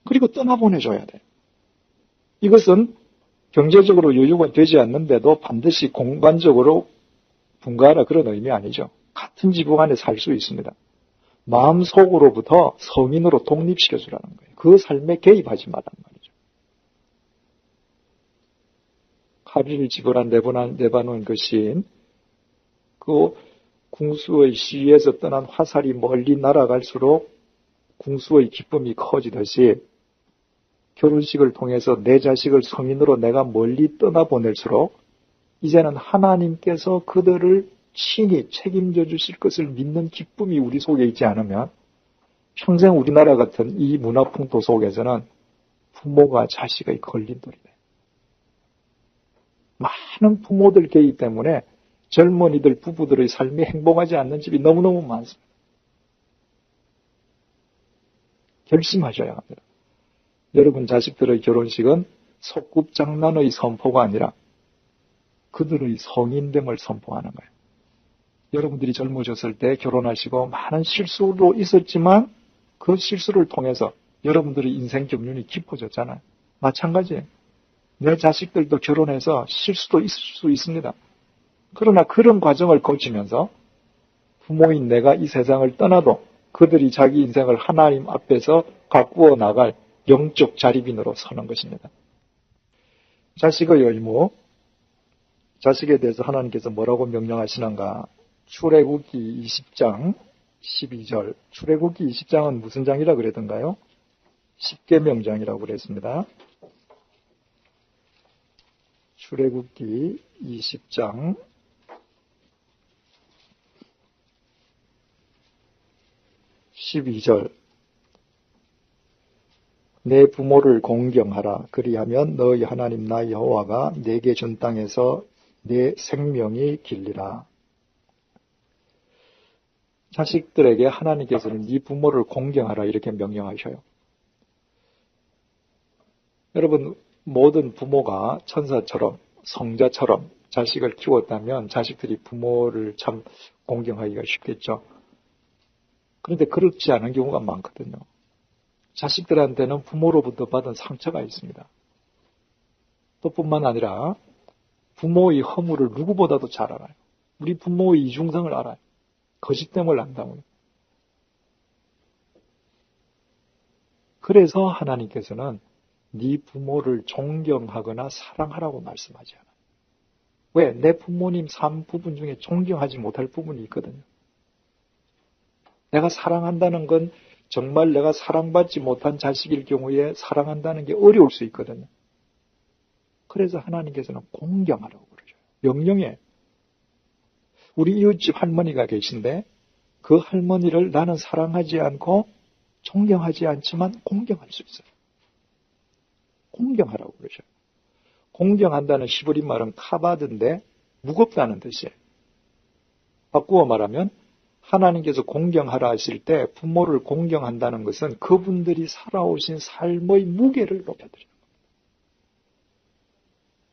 그리고 떠나보내줘야 돼요. 이것은 경제적으로 여유가 되지 않는데도 반드시 공간적으로 분가하라 그런 의미 아니죠. 같은 지붕 안에 살 수 있습니다. 마음속으로부터 성인으로 독립시켜주라는 거예요. 그 삶에 개입하지 말라는 말이죠. 카리를 지불한 레바논 그 시인, 그 궁수의 시위에서 떠난 화살이 멀리 날아갈수록 궁수의 기쁨이 커지듯이 결혼식을 통해서 내 자식을 성인으로 내가 멀리 떠나보낼수록 이제는 하나님께서 그들을 친히 책임져 주실 것을 믿는 기쁨이 우리 속에 있지 않으면 평생 우리나라 같은 이 문화풍토 속에서는 부모가 자식의 걸림돌이 돼요. 많은 부모들 개입 때문에 젊은이들, 부부들의 삶이 행복하지 않는 집이 너무너무 많습니다. 결심하셔야 합니다. 여러분 자식들의 결혼식은 소꿉장난의 선포가 아니라 그들의 성인됨을 선포하는 거예요. 여러분들이 젊으셨을 때 결혼하시고 많은 실수도 있었지만 그 실수를 통해서 여러분들의 인생 경륜이 깊어졌잖아요. 마찬가지예요. 내 자식들도 결혼해서 실수도 있을 수 있습니다. 그러나 그런 과정을 거치면서 부모인 내가 이 세상을 떠나도 그들이 자기 인생을 하나님 앞에서 가꾸어 나갈 영적 자립인으로 서는 것입니다. 자식의 의무, 자식에 대해서 하나님께서 뭐라고 명령하시는가? 출애굽기 20장 12절. 출애굽기 20장은 무슨 장이라 그랬던가요? 십계명장이라고 그랬습니다. 출애굽기 20장 12절 내 부모를 공경하라. 그리하면 너희 하나님 나 여호와가 내게 준 땅에서 내 생명이 길리라. 자식들에게 하나님께서는 네 부모를 공경하라 이렇게 명령하셔요. 여러분, 모든 부모가 천사처럼 성자처럼 자식을 키웠다면 자식들이 부모를 참 공경하기가 쉽겠죠. 그런데 그렇지 않은 경우가 많거든요. 자식들한테는 부모로부터 받은 상처가 있습니다. 또 뿐만 아니라 부모의 허물을 누구보다도 잘 알아요. 우리 부모의 이중성을 알아요. 거짓됨을 안다고요. 그래서 하나님께서는 네 부모를 존경하거나 사랑하라고 말씀하지 않아요. 왜? 내 부모님 삶 부분 중에 존경하지 못할 부분이 있거든요. 내가 사랑한다는 건 정말 내가 사랑받지 못한 자식일 경우에 사랑한다는 게 어려울 수 있거든요. 그래서 하나님께서는 공경하라고 그러죠. 명령해. 우리 이웃집 할머니가 계신데 그 할머니를 나는 사랑하지 않고 존경하지 않지만 공경할 수 있어요. 공경하라고 그러죠. 공경한다는 히브리 말은 카바드인데 무겁다는 뜻이에요. 바꾸어 말하면 하나님께서 공경하라 하실 때 부모를 공경한다는 것은 그분들이 살아오신 삶의 무게를 높여드리는 겁니다.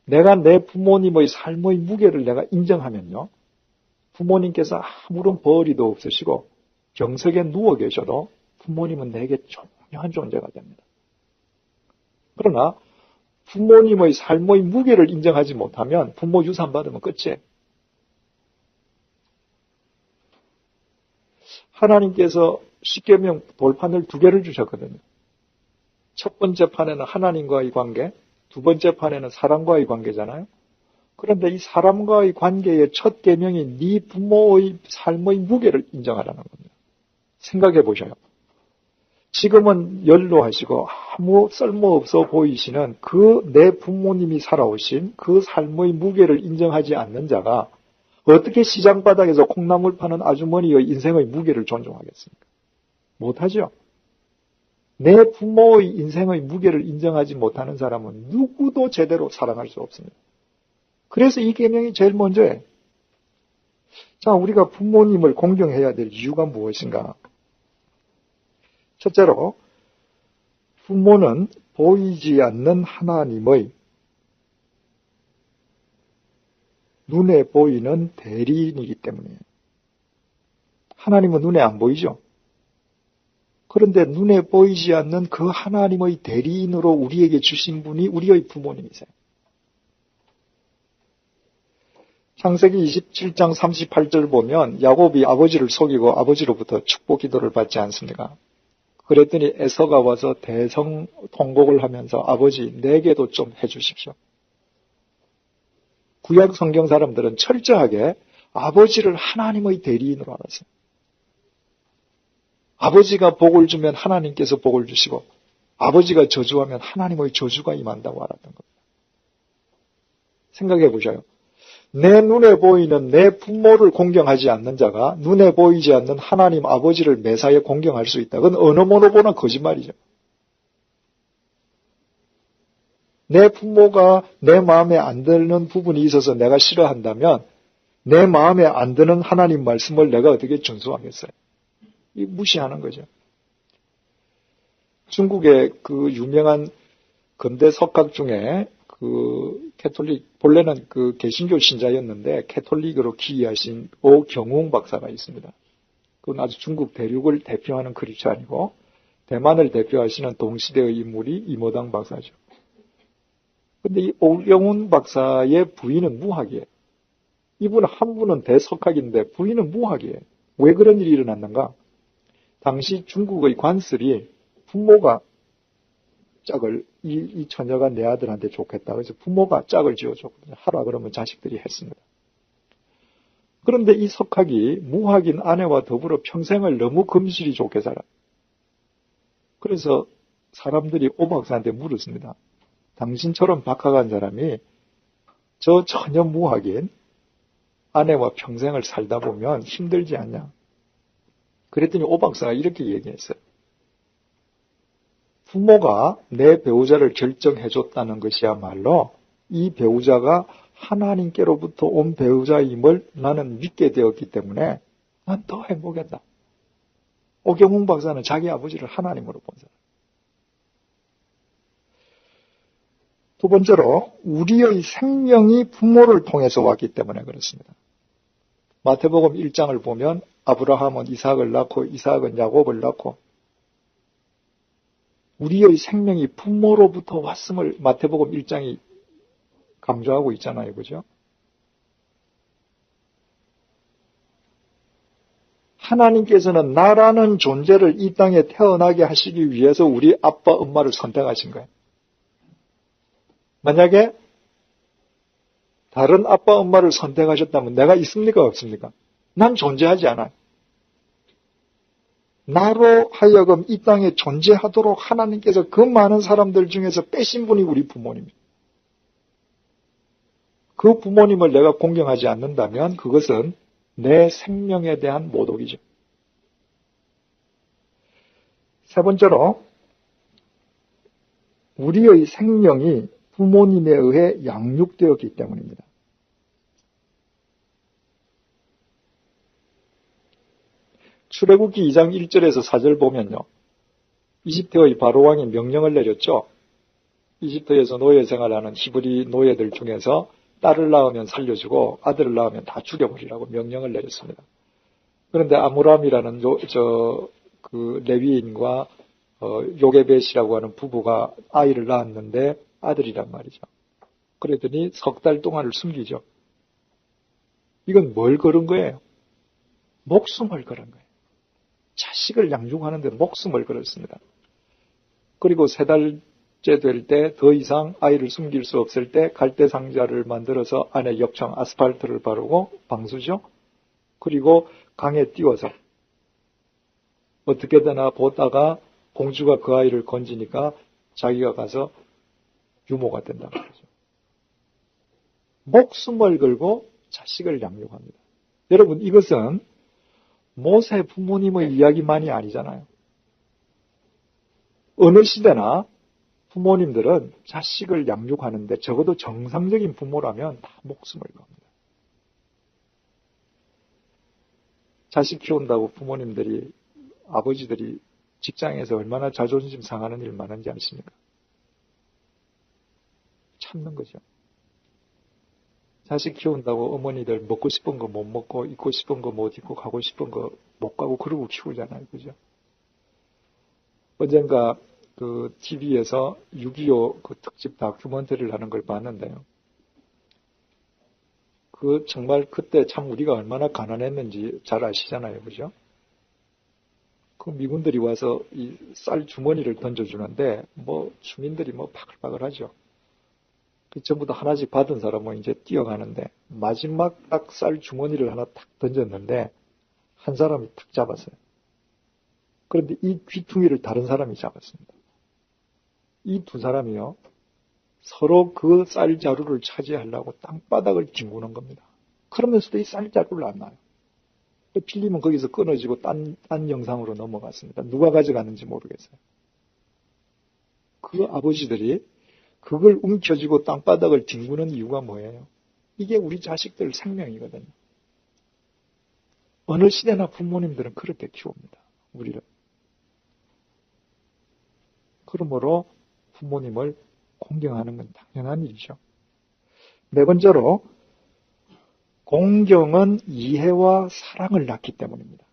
내가 내 부모님의 삶의 무게를 내가 인정하면요. 부모님께서 아무런 벌이도 없으시고 병석에 누워 계셔도 부모님은 내게 중요한 존재가 됩니다. 그러나 부모님의 삶의 무게를 인정하지 못하면 부모 유산 받으면 끝이에요. 하나님께서 십계명 돌판을 2개를 주셨거든요. 첫 번째 판에는 하나님과의 관계, 두 번째 판에는 사람과의 관계잖아요. 그런데 이 사람과의 관계의 첫 계명이 네 부모의 삶의 무게를 인정하라는 겁니다. 생각해 보셔요. 지금은 연로하시고 아무 쓸모없어 보이시는 그 내 부모님이 살아오신 그 삶의 무게를 인정하지 않는 자가 어떻게 시장 바닥에서 콩나물 파는 아주머니의 인생의 무게를 존중하겠습니까? 못하죠. 내 부모의 인생의 무게를 인정하지 못하는 사람은 누구도 제대로 사랑할 수 없습니다. 그래서 이 계명이 제일 먼저예요. 자, 우리가 부모님을 공경해야 될 이유가 무엇인가? 첫째로 부모는 보이지 않는 하나님의 눈에 보이는 대리인이기 때문이에요. 하나님은 눈에 안 보이죠? 그런데 눈에 보이지 않는 그 하나님의 대리인으로 우리에게 주신 분이 우리의 부모님이세요. 창세기 27장 38절 보면 야곱이 아버지를 속이고 아버지로부터 축복 기도를 받지 않습니까? 그랬더니 에서가 와서 대성통곡을 하면서 아버지 내게도 좀 해주십시오. 구약 성경 사람들은 철저하게 아버지를 하나님의 대리인으로 알았어요. 아버지가 복을 주면 하나님께서 복을 주시고 아버지가 저주하면 하나님의 저주가 임한다고 알았던 겁니다. 생각해 보셔요. 내 눈에 보이는 내 부모를 공경하지 않는 자가 눈에 보이지 않는 하나님 아버지를 매사에 공경할 수 있다. 그건 어느 모노보나 거짓말이죠. 내 부모가 내 마음에 안 드는 부분이 있어서 내가 싫어한다면 내 마음에 안 드는 하나님 말씀을 내가 어떻게 준수하겠어요? 이 무시하는 거죠. 중국의 그 유명한 근대 석학 중에 그 캐톨릭, 본래는 그 개신교 신자였는데 캐톨릭으로 기이하신 오경웅 박사가 있습니다. 그건 아주 중국 대륙을 대표하는 크리스찬이고 대만을 대표하시는 동시대의 인물이 이모당 박사죠. 근데 이 오경웅 박사의 부인은 무학이에요. 이분 한 분은 대석학인데 부인은 무학이에요. 왜 그런 일이 일어났는가? 당시 중국의 관슬이 부모가 짝을 이 처녀가 내 아들한테 좋겠다. 그래서 부모가 짝을 지어줬거든요. 하라 그러면 자식들이 했습니다. 그런데 이 석학이 무학인 아내와 더불어 평생을 너무 금실이 좋게 살아요. 그래서 사람들이 오 박사한테 물었습니다. 당신처럼 박학한 사람이 저 전혀 무학인 아내와 평생을 살다 보면 힘들지 않냐? 그랬더니 오 박사가 이렇게 얘기했어요. 부모가 내 배우자를 결정해줬다는 것이야말로 이 배우자가 하나님께로부터 온 배우자임을 나는 믿게 되었기 때문에 난 더 행복했다. 오경훈 박사는 자기 아버지를 하나님으로 본 사람. 두 번째로 우리의 생명이 부모를 통해서 왔기 때문에 그렇습니다. 마태복음 1장을 보면 아브라함은 이삭을 낳고 이삭은 야곱을 낳고 우리의 생명이 부모로부터 왔음을 마태복음 1장이 강조하고 있잖아요. 그죠? 하나님께서는 나라는 존재를 이 땅에 태어나게 하시기 위해서 우리 아빠, 엄마를 선택하신 거예요. 만약에 다른 아빠, 엄마를 선택하셨다면 내가 있습니까? 없습니까? 난 존재하지 않아요. 나로 하여금 이 땅에 존재하도록 하나님께서 그 많은 사람들 중에서 빼신 분이 우리 부모님입니다. 그 부모님을 내가 공경하지 않는다면 그것은 내 생명에 대한 모독이죠. 세 번째로 우리의 생명이 부모님에 의해 양육되었기 때문입니다. 출애굽기 2장 1절에서 4절 보면요. 이집트의 바로왕이 명령을 내렸죠. 이집트에서 노예 생활하는 히브리 노예들 중에서 딸을 낳으면 살려주고 아들을 낳으면 다 죽여버리라고 명령을 내렸습니다. 그런데 아므람이라는 레위인과 요게벳이라고 하는 부부가 아이를 낳았는데 아들이란 말이죠. 그랬더니 석 달 동안을 숨기죠. 이건 뭘 걸은 거예요? 목숨을 걸은 거예요. 자식을 양육하는데 목숨을 걸었습니다. 그리고 3달째 될 때 더 이상 아이를 숨길 수 없을 때 갈대 상자를 만들어서 안에 역청 아스팔트를 바르고 방수죠. 그리고 강에 띄워서 어떻게 되나 보다가 공주가 그 아이를 건지니까 자기가 가서 유모가 된다는 거죠. 목숨을 걸고 자식을 양육합니다. 여러분 이것은 모세 부모님의 이야기만이 아니잖아요. 어느 시대나 부모님들은 자식을 양육하는데 적어도 정상적인 부모라면 다 목숨을 겁니다. 자식 키운다고 부모님들이, 아버지들이 직장에서 얼마나 자존심 상하는 일 많은지 아십니까? 참는 거죠. 자식 키운다고 어머니들 먹고 싶은 거 못 먹고 입고 싶은 거 못 입고 가고 싶은 거 못 가고 그러고 키우잖아요. 그죠? 언젠가 그 TV에서 6.25 그 특집 다큐멘터리를 하는 걸 봤는데요. 그 정말 그때 참 우리가 얼마나 가난했는지 잘 아시잖아요. 그죠? 그 미군들이 와서 이 쌀 주머니를 던져주는데 뭐 주민들이 뭐 바글바글하죠. 전부 다 하나씩 받은 사람은 이제 뛰어가는데 마지막 딱 쌀 주머니를 하나 탁 던졌는데 한 사람이 탁 잡았어요. 그런데 이 귀퉁이를 다른 사람이 잡았습니다. 이 두 사람이요. 서로 그 쌀자루를 차지하려고 땅바닥을 뒹구는 겁니다. 그러면서도 이 쌀자루를 안 놔요. 필름은 거기서 끊어지고 딴 영상으로 넘어갔습니다. 누가 가져갔는지 모르겠어요. 그 아버지들이 그걸 움켜쥐고 땅바닥을 뒹구는 이유가 뭐예요? 이게 우리 자식들 생명이거든요. 어느 시대나 부모님들은 그렇게 키웁니다. 우리를. 그러므로 부모님을 공경하는 건 당연한 일이죠. 네 번째로 공경은 이해와 사랑을 낳기 때문입니다.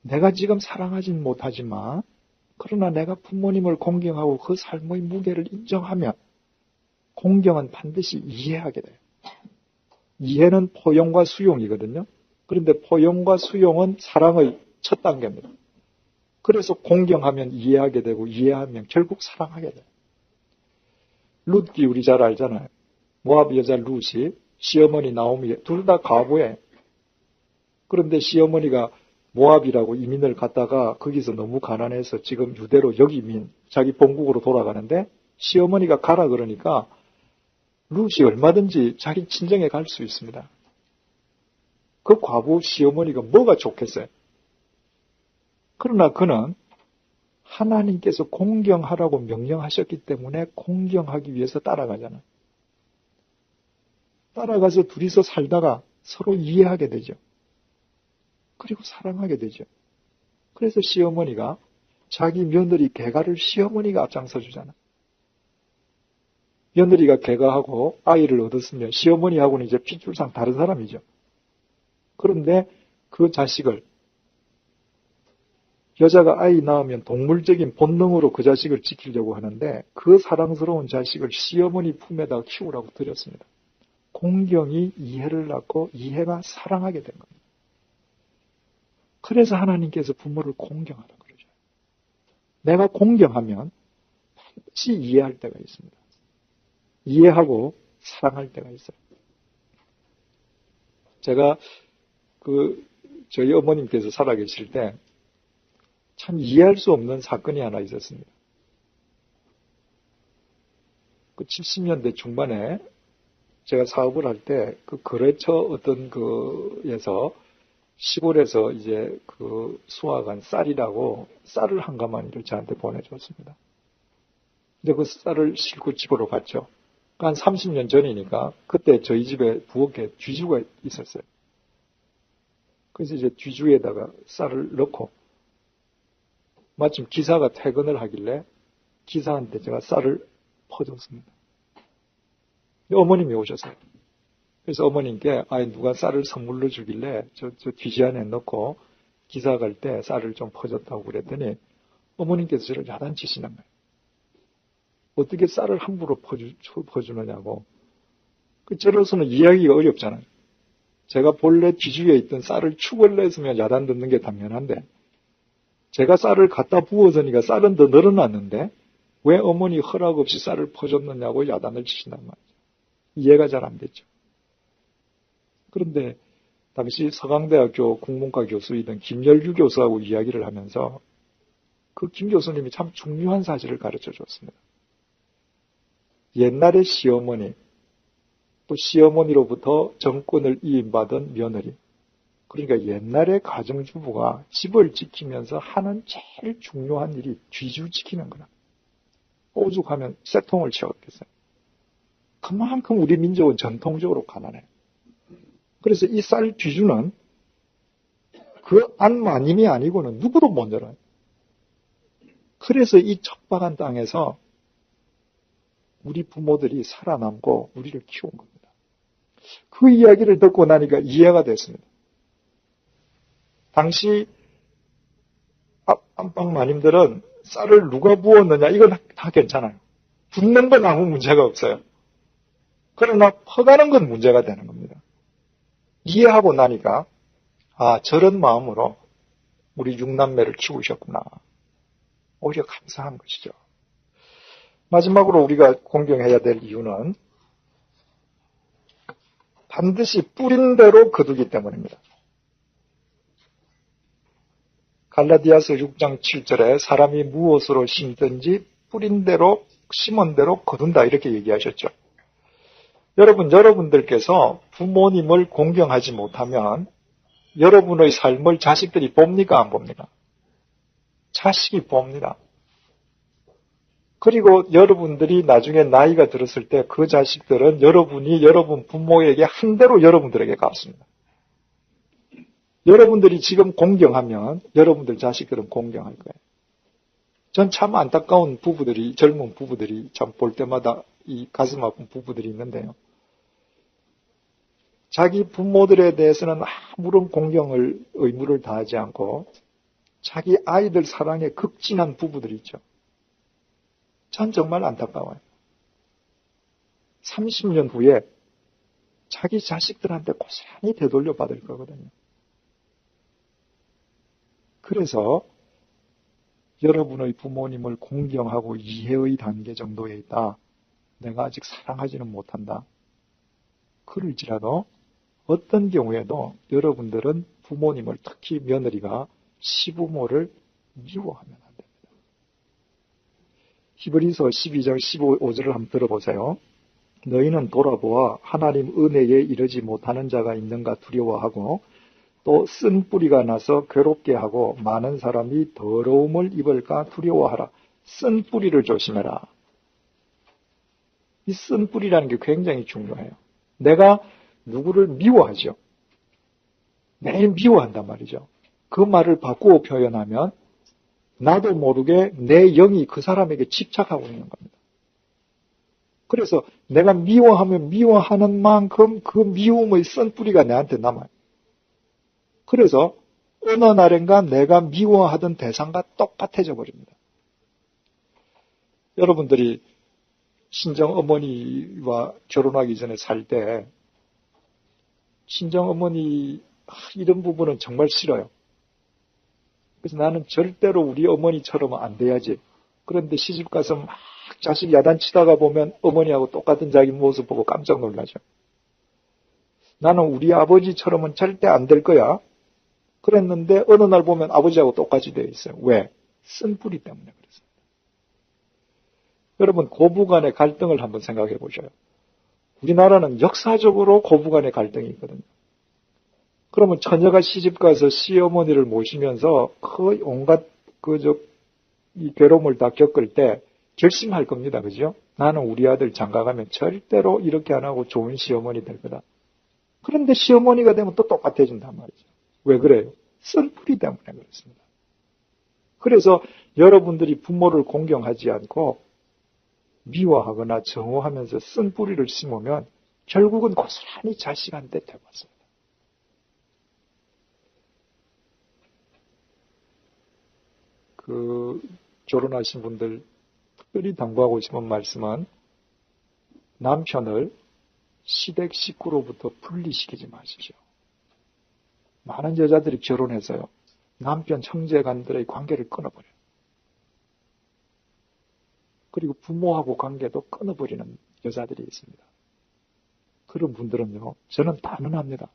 내가 지금 사랑하진 못하지만 그러나 내가 부모님을 공경하고 그 삶의 무게를 인정하면 공경은 반드시 이해하게 돼요. 이해는 포용과 수용이거든요. 그런데 포용과 수용은 사랑의 첫 단계입니다. 그래서 공경하면 이해하게 되고 이해하면 결국 사랑하게 돼요. 룻기 우리 잘 알잖아요. 모압 여자 룻이 시어머니 나오미 둘 다 과부예요. 그런데 시어머니가 모압이라고 이민을 갔다가 거기서 너무 가난해서 지금 유대로 역이민, 자기 본국으로 돌아가는데 시어머니가 가라 그러니까 룻이 얼마든지 자기 친정에 갈 수 있습니다. 그 과부 시어머니가 뭐가 좋겠어요? 그러나 그는 하나님께서 공경하라고 명령하셨기 때문에 공경하기 위해서 따라가잖아요. 따라가서 둘이서 살다가 서로 이해하게 되죠. 그리고 사랑하게 되죠. 그래서 시어머니가 자기 며느리 개가를 시어머니가 앞장서 주잖아. 며느리가 개가하고 아이를 얻었으면 시어머니하고는 이제 핏줄상 다른 사람이죠. 그런데 그 자식을 여자가 아이 낳으면 동물적인 본능으로 그 자식을 지키려고 하는데 그 사랑스러운 자식을 시어머니 품에다 키우라고 드렸습니다. 공경이 이해를 낳고 이해가 사랑하게 된 겁니다. 그래서 하나님께서 부모를 공경하라 그러죠. 내가 공경하면 반드시 이해할 때가 있습니다. 이해하고 사랑할 때가 있어요. 제가 저희 어머님께서 살아계실 때 참 이해할 수 없는 사건이 하나 있었습니다. 70년대 중반에 제가 사업을 할 때 그 거래처 어떤 그에서 시골에서 이제 수확한 쌀이라고 쌀을 한 가마니를 저한테 보내줬습니다. 근데 그 쌀을 싣고 집으로 갔죠. 한 30년 전이니까 그때 저희 집에 부엌에 뒤주가 있었어요. 그래서 이제 뒤주에다가 쌀을 넣고 마침 기사가 퇴근을 하길래 기사한테 제가 쌀을 퍼줬습니다. 어머님이 오셨어요. 그래서 어머님께 누가 쌀을 선물로 주길래 저 뒤지 안에 넣고 기사 갈 때 쌀을 좀 퍼줬다고 그랬더니 어머님께서 저를 야단치시는 거예요. 어떻게 쌀을 함부로 퍼주느냐고. 저로서는 이해하기가 어렵잖아요. 제가 본래 뒤주에 있던 쌀을 축을 내서면 야단 듣는 게 당연한데 제가 쌀을 갖다 부어서니까 쌀은 더 늘어났는데 왜 어머니 허락 없이 쌀을 퍼줬느냐고 야단을 치신단 말이죠. 이해가 잘 안 됐죠. 그런데 당시 서강대학교 국문과 교수이던 김열규 교수하고 이야기를 하면서 그 김 교수님이 참 중요한 사실을 가르쳐 줬습니다. 옛날의 시어머니, 또 시어머니로부터 정권을 이임받은 며느리, 그러니까 옛날의 가정주부가 집을 지키면서 하는 제일 중요한 일이 뒤주 지키는 거라. 오죽하면 세 통을 채웠겠어요. 그만큼 우리 민족은 전통적으로 가난해요. 그래서 이 쌀 뒤주는 그 안마님이 아니고는 누구도 못 열어요. 그래서 이 척박한 땅에서 우리 부모들이 살아남고 우리를 키운 겁니다. 그 이야기를 듣고 나니까 이해가 됐습니다. 당시 안방 마님들은 쌀을 누가 부었느냐 이건 다 괜찮아요. 붓는 건 아무 문제가 없어요. 그러나 퍼가는 건 문제가 되는 겁니다. 이해하고 나니까 저런 마음으로 우리 육남매를 키우셨구나. 오히려 감사한 것이죠. 마지막으로 우리가 공경해야 될 이유는 반드시 뿌린 대로 거두기 때문입니다. 갈라디아서 6장 7절에 사람이 무엇으로 심든지 뿌린 대로 심은 대로 거둔다 이렇게 얘기하셨죠. 여러분들께서 부모님을 공경하지 못하면 여러분의 삶을 자식들이 봅니까 안 봅니까? 자식이 봅니다. 그리고 여러분들이 나중에 나이가 들었을 때 그 자식들은 여러분이 여러분 부모에게 한 대로 여러분들에게 갚습니다. 여러분들이 지금 공경하면 여러분들 자식들은 공경할 거예요. 전 참 안타까운 부부들이, 젊은 부부들이 참 볼 때마다 이 가슴 아픈 부부들이 있는데요. 자기 부모들에 대해서는 아무런 공경을, 의무를 다하지 않고 자기 아이들 사랑에 극진한 부부들이 있죠. 전 정말 안타까워요. 30년 후에 자기 자식들한테 고스란히 되돌려 받을 거거든요. 그래서 여러분의 부모님을 공경하고 이해의 단계 정도에 있다. 내가 아직 사랑하지는 못한다. 그럴지라도 어떤 경우에도 여러분들은 부모님을 특히 며느리가 시부모를 미워하면 안 됩니다. 히브리서 12장 15절을 한번 들어보세요. 너희는 돌아보아 하나님 은혜에 이르지 못하는 자가 있는가 두려워하고 또 쓴 뿌리가 나서 괴롭게 하고 많은 사람이 더러움을 입을까 두려워하라. 쓴 뿌리를 조심해라. 이 쓴 뿌리라는 게 굉장히 중요해요. 내가 누구를 미워하죠. 매일 미워한단 말이죠. 그 말을 바꾸어 표현하면 나도 모르게 내 영이 그 사람에게 집착하고 있는 겁니다. 그래서 내가 미워하면 미워하는 만큼 그 미움의 쓴 뿌리가 내한테 남아요. 그래서 어느 날인가 내가 미워하던 대상과 똑같아져 버립니다. 여러분들이 친정어머니와 결혼하기 전에 살 때 친정어머니 이런 부분은 정말 싫어요. 그래서 나는 절대로 우리 어머니처럼 안 돼야지. 그런데 시집가서 막 자식 야단치다가 보면 어머니하고 똑같은 자기 모습 보고 깜짝 놀라죠. 나는 우리 아버지처럼은 절대 안 될 거야. 그랬는데 어느 날 보면 아버지하고 똑같이 되어 있어요. 왜? 쓴 뿌리 때문에 그렇습니다. 여러분 고부간의 갈등을 한번 생각해 보셔요. 우리나라는 역사적으로 고부간의 갈등이 있거든요. 그러면 처녀가 시집가서 시어머니를 모시면서 그 온갖 이 괴로움을 다 겪을 때 결심할 겁니다. 그죠? 나는 우리 아들 장가가면 절대로 이렇게 안 하고 좋은 시어머니 될 거다. 그런데 시어머니가 되면 또 똑같아진단 말이죠. 왜 그래요? 쓴 뿌리 때문에 그렇습니다. 그래서 여러분들이 부모를 공경하지 않고 미워하거나 정오하면서 쓴 뿌리를 심으면 결국은 고스란히 자식한테 되었습니다. 결혼하신 분들 특별히 당부하고 싶은 말씀은 남편을 시댁 식구로부터 분리시키지 마십시오. 많은 여자들이 결혼해서요. 남편 형제간들의 관계를 끊어버려요. 그리고 부모하고 관계도 끊어버리는 여자들이 있습니다. 그런 분들은요. 저는 단언합니다.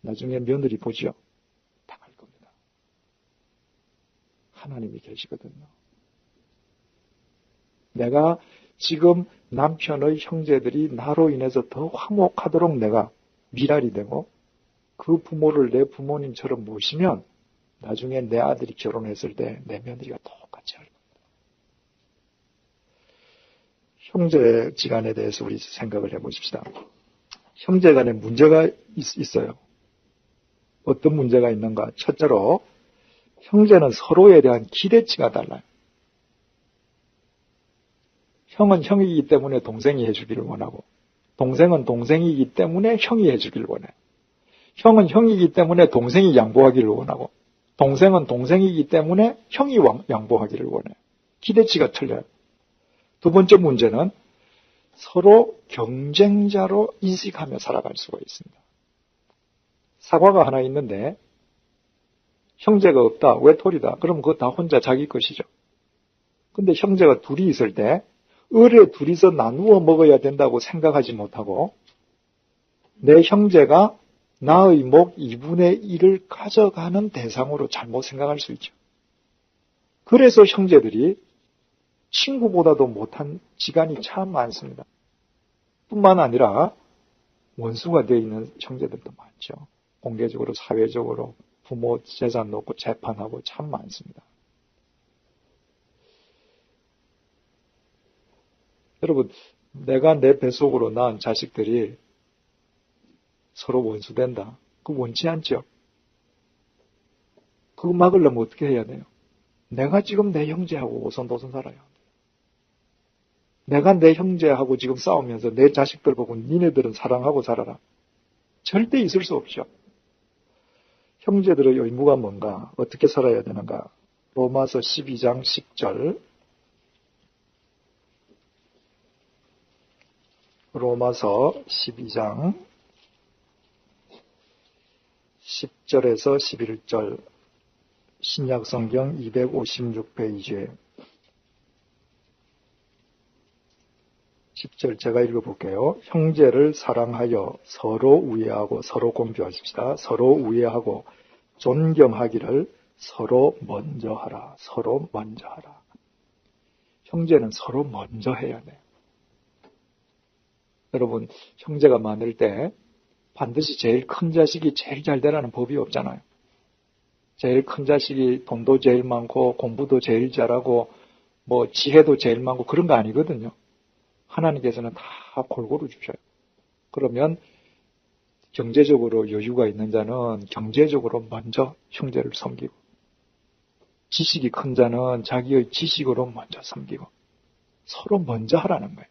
나중에 며느리 보죠. 당할 겁니다. 하나님이 계시거든요. 내가 지금 남편의 형제들이 나로 인해서 더 화목하도록 내가 미랄이 되고 그 부모를 내 부모님처럼 모시면 나중에 내 아들이 결혼했을 때 내 며느리가 똑같이 할 겁니다. 형제지간에 대해서 우리 생각을 해보십시다. 형제간에 문제가 있어요. 어떤 문제가 있는가? 첫째로 형제는 서로에 대한 기대치가 달라요. 형은 형이기 때문에 동생이 해주기를 원하고 동생은 동생이기 때문에 형이 해주기를 원해요. 형은 형이기 때문에 동생이 양보하기를 원하고 동생은 동생이기 때문에 형이 양보하기를 원해요. 기대치가 틀려요. 두 번째 문제는 서로 경쟁자로 인식하며 살아갈 수가 있습니다. 사과가 하나 있는데 형제가 없다, 외톨이다. 그럼 그거 다 혼자 자기 것이죠. 근데 형제가 둘이 있을 때 을에 둘이서 나누어 먹어야 된다고 생각하지 못하고 내 형제가 나의 목 2분의 1을 가져가는 대상으로 잘못 생각할 수 있죠. 그래서 형제들이 친구보다도 못한 지간이 참 많습니다. 뿐만 아니라 원수가 되어 있는 형제들도 많죠. 공개적으로 사회적으로 부모 재산 놓고 재판하고 참 많습니다. 여러분, 내가 내 뱃속으로 낳은 자식들이 서로 원수된다. 그거 원치 않죠? 그거 막으려면 어떻게 해야 돼요? 내가 지금 내 형제하고 오손도손 살아요. 내가 내 형제하고 지금 싸우면서 내 자식들 보고 니네들은 사랑하고 살아라. 절대 있을 수 없죠. 형제들의 의무가 뭔가? 어떻게 살아야 되는가? 로마서 12장 10절. 로마서 12장 10절에서 11절. 신약성경 256페이지에 10절 제가 읽어볼게요. 형제를 사랑하여 서로 우애하고 서로 공표하십시다. 서로 우애하고 존경하기를 서로 먼저 하라. 서로 먼저 하라. 형제는 서로 먼저 해야 돼요. 여러분, 형제가 많을 때 반드시 제일 큰 자식이 제일 잘 되라는 법이 없잖아요. 제일 큰 자식이 돈도 제일 많고 공부도 제일 잘하고 뭐 지혜도 제일 많고 그런 거 아니거든요. 하나님께서는 다 골고루 주셔요. 그러면 경제적으로 여유가 있는 자는 경제적으로 먼저 형제를 섬기고, 지식이 큰 자는 자기의 지식으로 먼저 섬기고, 서로 먼저 하라는 거예요.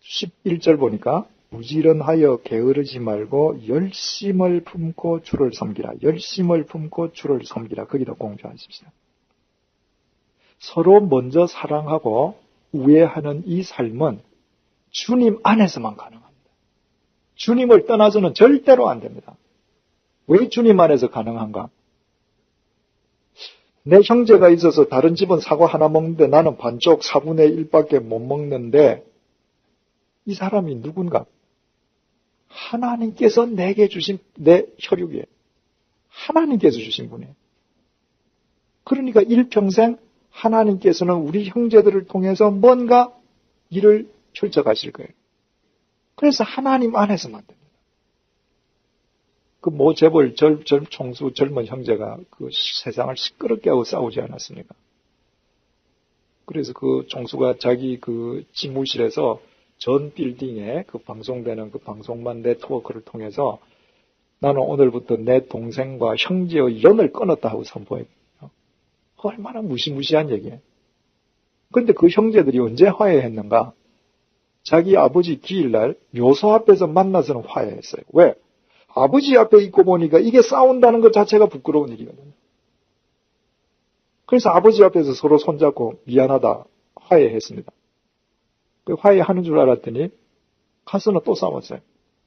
11절 보니까 부지런하여 게으르지 말고 열심을 품고 주를 섬기라. 열심을 품고 주를 섬기라. 거기다 공표하십시다. 서로 먼저 사랑하고 우애하는 이 삶은 주님 안에서만 가능합니다. 주님을 떠나서는 절대로 안 됩니다. 왜 주님 안에서 가능한가? 내 형제가 있어서 다른 집은 사과 하나 먹는데 나는 반쪽 4분의 1밖에 못 먹는데 이 사람이 누군가? 하나님께서 내게 주신 내 혈육이에요. 하나님께서 주신 분이에요. 그러니까 일평생 하나님께서는 우리 형제들을 통해서 뭔가 일을 펼쳐가실 거예요. 그래서 하나님 안에서만 됩니다. 그 모 재벌 총수 젊은 형제가 그 세상을 시끄럽게 하고 싸우지 않았습니까? 그래서 그 총수가 자기 그 집무실에서 전 빌딩에 그 방송되는 그 방송만 네트워크를 통해서 나는 오늘부터 내 동생과 형제의 연을 끊었다 하고 선포했거든요. 얼마나 무시무시한 얘기예요. 그런데 그 형제들이 언제 화해했는가? 자기 아버지 기일날 묘소 앞에서 만나서는 화해했어요. 왜? 아버지 앞에 있고 보니까 이게 싸운다는 것 자체가 부끄러운 일이거든요. 그래서 아버지 앞에서 서로 손잡고 미안하다 화해했습니다. 그 화해하는 줄 알았더니 가서는 또 싸웠어요.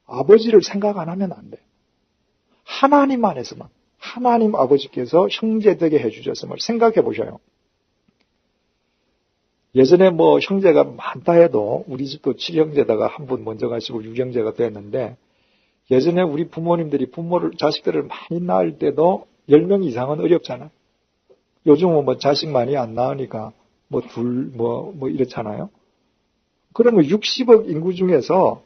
아버지를 생각 안 하면 안 돼. 하나님 안에서만, 하나님 아버지께서 형제되게 해주셨음을 생각해 보셔요. 예전에 뭐 형제가 많다 해도 우리 집도 7형제다가 한 분 먼저 가시고 6형제가 됐는데, 예전에 우리 부모님들이 자식들을 많이 낳을 때도 10명 이상은 어렵잖아. 요즘은 뭐 자식 많이 안 낳으니까 뭐 둘, 뭐 이렇잖아요. 그러면 60억 인구 중에서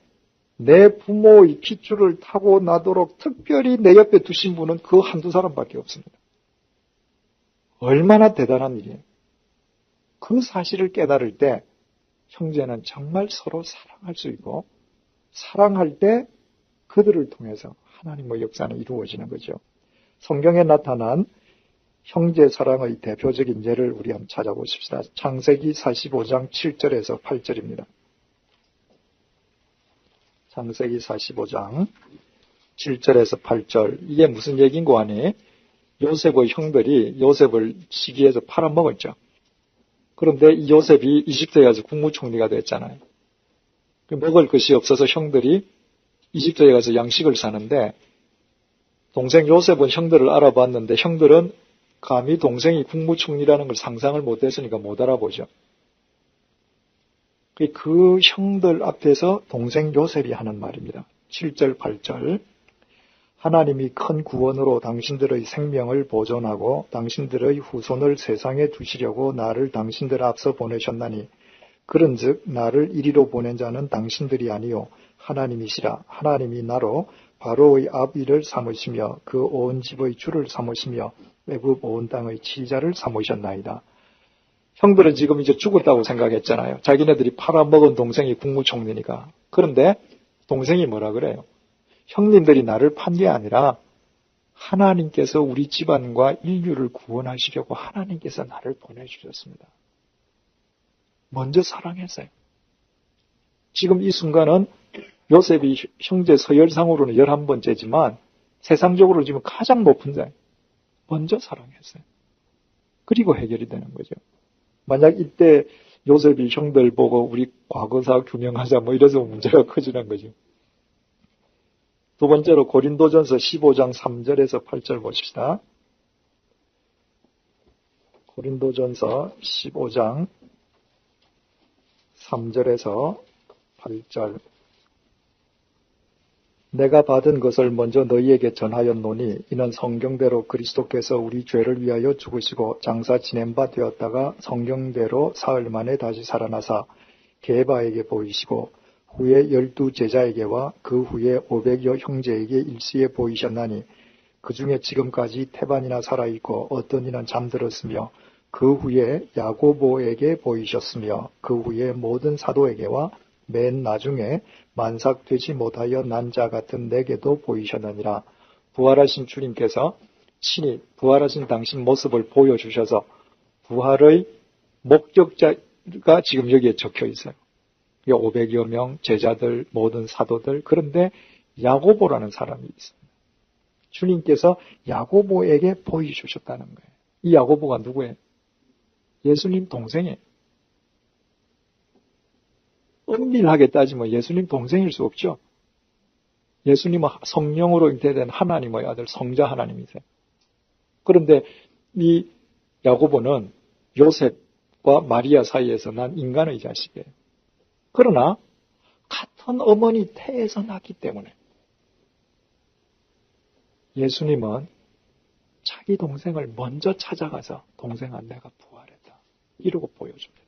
내 부모의 핏줄을 타고 나도록 특별히 내 옆에 두신 분은 그 한두 사람밖에 없습니다. 얼마나 대단한 일이에요. 그 사실을 깨달을 때 형제는 정말 서로 사랑할 수 있고, 사랑할 때 그들을 통해서 하나님의 역사는 이루어지는 거죠. 성경에 나타난 형제 사랑의 대표적인 예를 우리 한번 찾아보십시다. 창세기 45장 7절에서 8절입니다. 창세기 45장 7절에서 8절. 이게 무슨 얘기인고 하니 요셉의 형들이 요셉을 시기해서 팔아먹었죠. 그런데 이 요셉이 이집트에 가서 국무총리가 됐잖아요. 먹을 것이 없어서 형들이 이집트에 가서 양식을 사는데, 동생 요셉은 형들을 알아봤는데 형들은 감히 동생이 국무총리라는 걸 상상을 못했으니까 못 알아보죠. 그 형들 앞에서 동생 요셉이 하는 말입니다. 7절, 8절. 하나님이 큰 구원으로 당신들의 생명을 보존하고 당신들의 후손을 세상에 두시려고 나를 당신들 앞서 보내셨나니, 그런즉 나를 이리로 보낸 자는 당신들이 아니요 하나님이시라. 하나님이 나로 바로의 앞일을 삼으시며 그 온 집의 주를 삼으시며 애굽 온 땅의 치자를 삼으셨나이다. 형들은 지금 이제 죽었다고 생각했잖아요. 자기네들이 팔아먹은 동생이 국무총리니까. 그런데 동생이 뭐라 그래요? 형님들이 나를 판 게 아니라 하나님께서 우리 집안과 인류를 구원하시려고 하나님께서 나를 보내주셨습니다. 먼저 사랑했어요. 지금 이 순간은 요셉이 형제 서열상으로는 11번째지만 세상적으로 지금 가장 높은 자예요. 먼저 사랑했어요. 그리고 해결이 되는 거죠. 만약 이때 요셉이 형들 보고 우리 과거사 규명하자 뭐 이래서 문제가 커지는 거죠. 두 번째로 고린도전서 15장 3절에서 8절 보십시다. 고린도전서 15장 3절에서 8절. 내가 받은 것을 먼저 너희에게 전하였노니 이는 성경대로 그리스도께서 우리 죄를 위하여 죽으시고 장사 지낸 바 되었다가 성경대로 사흘 만에 다시 살아나사 게바에게 보이시고 후에 12 제자에게와 그 후에 500여 형제에게 일시에 보이셨나니 그 중에 지금까지 태반이나 살아있고 어떤 이는 잠들었으며 그 후에 야고보에게 보이셨으며 그 후에 모든 사도에게와 맨 나중에 만삭되지 못하여 난 자 같은 내게도 보이셨느니라. 부활하신 주님께서 친히 부활하신 당신 모습을 보여주셔서 부활의 목격자가 지금 여기에 적혀 있어요. 500여 명 제자들, 모든 사도들. 그런데 야고보라는 사람이 있습니다. 주님께서 야고보에게 보여주셨다는 거예요. 이 야고보가 누구예요? 예수님 동생이에요. 엄밀하게 따지면 예수님 동생일 수 없죠. 예수님은 성령으로 잉태된 하나님의 아들 성자 하나님이세요. 그런데 이 야고보는 요셉과 마리아 사이에서 난 인간의 자식이에요. 그러나 같은 어머니 태에서 났기 때문에 예수님은 자기 동생을 먼저 찾아가서 동생아 내가 부활했다. 이러고 보여줍니다.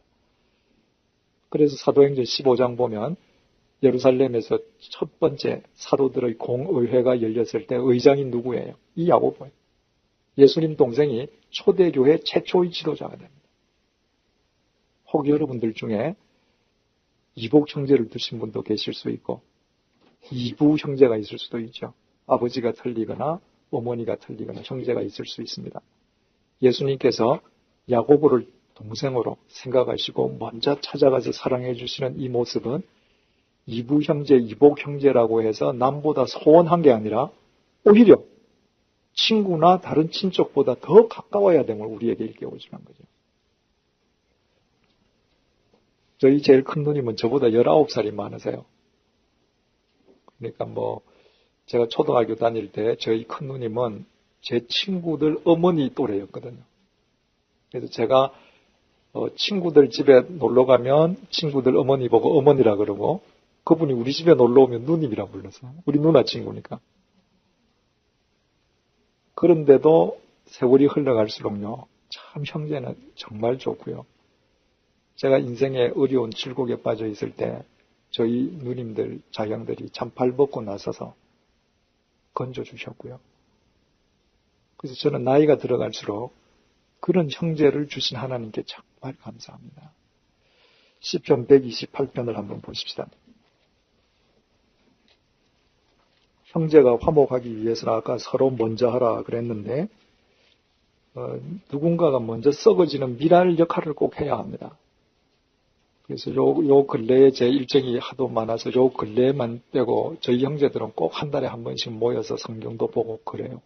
그래서 사도행전 15장 보면 예루살렘에서 첫 번째 사도들의 공의회가 열렸을 때 의장이 누구예요? 이 야고보예요. 예수님 동생이 초대교회 최초의 지도자가 됩니다. 혹 여러분들 중에 이복 형제를 두신 분도 계실 수 있고 이부 형제가 있을 수도 있죠. 아버지가 틀리거나 어머니가 틀리거나 형제가 있을 수 있습니다. 예수님께서 야고보를 동생으로 생각하시고 먼저 찾아가서 사랑해 주시는 이 모습은 이부 형제, 이복 형제라고 해서 남보다 소원한 게 아니라 오히려 친구나 다른 친족보다 더 가까워야 됨을 우리에게 일깨워주는 거죠. 저희 제일 큰 누님은 저보다 19살이 많으세요. 그러니까 제가 초등학교 다닐 때 저희 큰 누님은 제 친구들 어머니 또래였거든요. 그래서 제가 친구들 집에 놀러 가면 친구들 어머니 보고 어머니라 그러고 그분이 우리 집에 놀러 오면 누님이라 불렀어요. 우리 누나 친구니까. 그런데도 세월이 흘러갈수록요. 참 형제는 정말 좋고요. 제가 인생에 어려운 질곡에 빠져 있을 때 저희 누님들, 자형들이 참 발벗고 나서서 건져주셨고요. 그래서 저는 나이가 들어갈수록 그런 형제를 주신 하나님께 정말 감사합니다. 시편 128편을 한번 보십시다. 형제가 화목하기 위해서는 아까 서로 먼저 하라 그랬는데 누군가가 먼저 썩어지는 미랄 역할을 꼭 해야 합니다. 그래서 요 근래에 제 일정이 하도 많아서 요 근래만 빼고 저희 형제들은 꼭 한 달에 한 번씩 모여서 성경도 보고 그래요.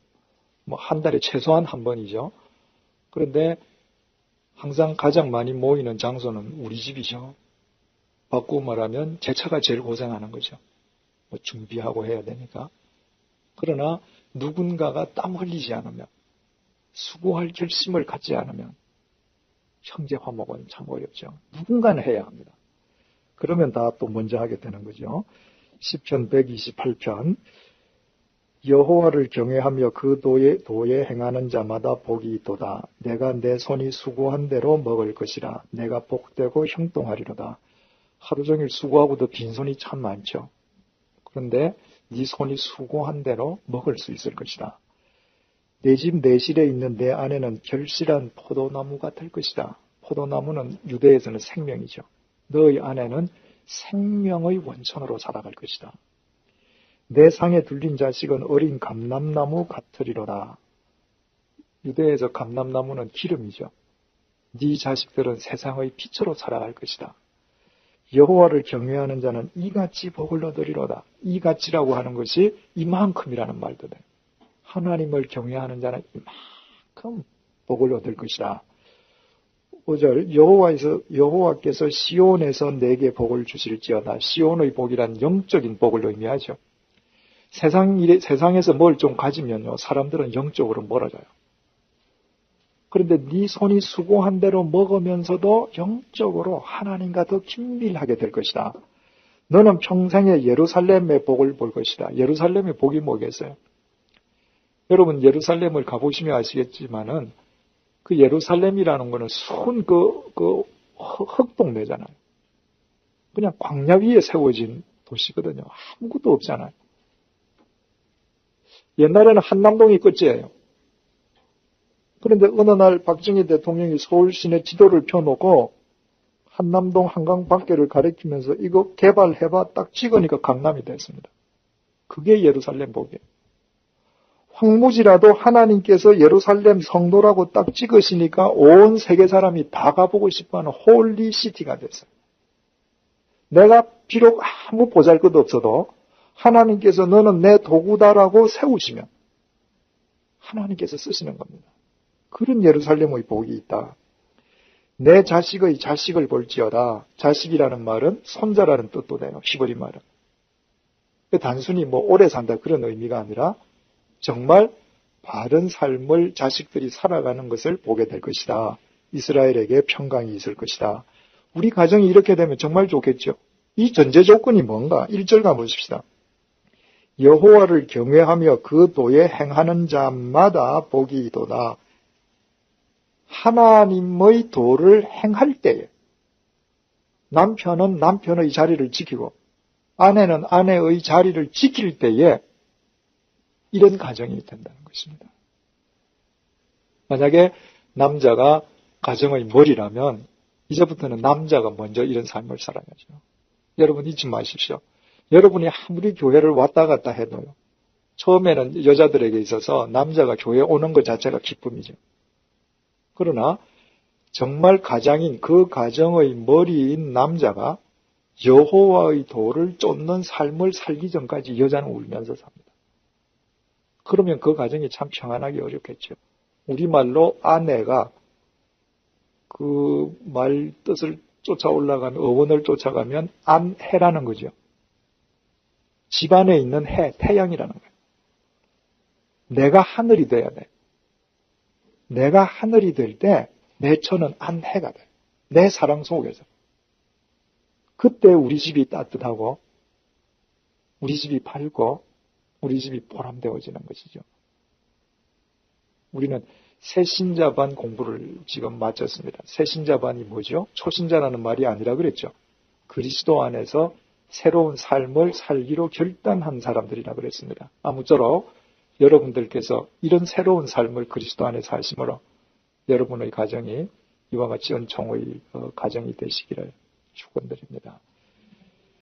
한 달에 최소한 한 번이죠. 그런데 항상 가장 많이 모이는 장소는 우리 집이죠. 바꾸고 말하면 제 차가 제일 고생하는 거죠. 준비하고 해야 되니까. 그러나 누군가가 땀 흘리지 않으면 수고할 결심을 갖지 않으면 형제 화목은 참 어렵죠. 누군가는 해야 합니다. 그러면 다 또 먼저 하게 되는 거죠. 시편 128편 여호와를 경외하며 그 도에 행하는 자마다 복이 있도다. 내가 내 손이 수고한 대로 먹을 것이라. 내가 복되고 형통하리로다. 하루 종일 수고하고도 빈손이 참 많죠. 그런데 네 손이 수고한 대로 먹을 수 있을 것이다. 내 집 내실에 있는 내 안에는 결실한 포도나무가 될 것이다. 포도나무는 유대에서는 생명이죠. 너의 안에는 생명의 원천으로 살아갈 것이다. 내 상에 둘린 자식은 어린 감람나무 같으리로다. 유대에서 감람나무는 기름이죠. 네 자식들은 세상의 빛으로 살아갈 것이다. 여호와를 경외하는 자는 이같이 복을 얻으리로다. 이같이라고 하는 것이 이만큼이라는 말도 돼요. 하나님을 경외하는 자는 이만큼 복을 얻을 것이다. 5절 여호와께서 시온에서 내게 복을 주실지어다. 시온의 복이란 영적인 복을 의미하죠. 세상에서 뭘 좀 가지면요 사람들은 영적으로 멀어져요. 그런데 네 손이 수고한 대로 먹으면서도 영적으로 하나님과 더 긴밀하게 될 것이다. 너는 평생에 예루살렘의 복을 볼 것이다. 예루살렘의 복이 뭐겠어요? 여러분 예루살렘을 가보시면 아시겠지만은 그 예루살렘이라는 거는 순 흙동네잖아요. 그냥 광야 위에 세워진 도시거든요. 아무것도 없잖아요. 옛날에는 한남동이 끝이에요. 그런데 어느 날 박정희 대통령이 서울 시내 지도를 펴놓고 한남동 한강 밖에를 가리키면서 이거 개발해봐 딱 찍으니까 강남이 됐습니다. 그게 예루살렘 복이에요. 황무지라도 하나님께서 예루살렘 성도라고 딱 찍으시니까 온 세계 사람이 다 가보고 싶어하는 홀리 시티가 됐어요. 내가 비록 아무 보잘것도 없어도 하나님께서 너는 내 도구다라고 세우시면 하나님께서 쓰시는 겁니다. 그런 예루살렘의 복이 있다. 내 자식의 자식을 볼지어다. 자식이라는 말은 손자라는 뜻도 돼요. 히브리 말은. 단순히 오래 산다 그런 의미가 아니라 정말 바른 삶을 자식들이 살아가는 것을 보게 될 것이다. 이스라엘에게 평강이 있을 것이다. 우리 가정이 이렇게 되면 정말 좋겠죠. 이 전제 조건이 뭔가? 1절 가보십시다. 여호와를 경외하며 그 도에 행하는 자마다 복이 있도다. 하나님의 도를 행할 때에 남편은 남편의 자리를 지키고 아내는 아내의 자리를 지킬 때에 이런 가정이 된다는 것입니다. 만약에 남자가 가정의 머리라면 이제부터는 남자가 먼저 이런 삶을 살아야죠. 여러분 잊지 마십시오. 여러분이 아무리 교회를 왔다 갔다 해도요. 처음에는 여자들에게 있어서 남자가 교회에 오는 것 자체가 기쁨이죠. 그러나 정말 가장인 그 가정의 머리인 남자가 여호와의 도를 쫓는 삶을 살기 전까지 여자는 울면서 삽니다. 그러면 그 가정이 참 평안하기 어렵겠죠. 우리말로 아내가 그 말 뜻을 쫓아 올라가면 어원을 쫓아가면 안해라는 거죠. 집안에 있는 해, 태양이라는 거예요. 내가 하늘이 돼야 돼. 내가 하늘이 될 때 내 처는 안해가 돼. 내 사랑 속에서. 그때 우리 집이 따뜻하고 우리 집이 밝고 우리 집이 보람되어지는 것이죠. 우리는 새신자반 공부를 지금 마쳤습니다. 새신자반이 뭐죠? 초신자라는 말이 아니라 그랬죠. 그리스도 안에서 새로운 삶을 살기로 결단한 사람들이라 그랬습니다. 아무쪼록 여러분들께서 이런 새로운 삶을 그리스도 안에 사심으로 여러분의 가정이 이와 같이 은총의 가정이 되시기를 축원드립니다.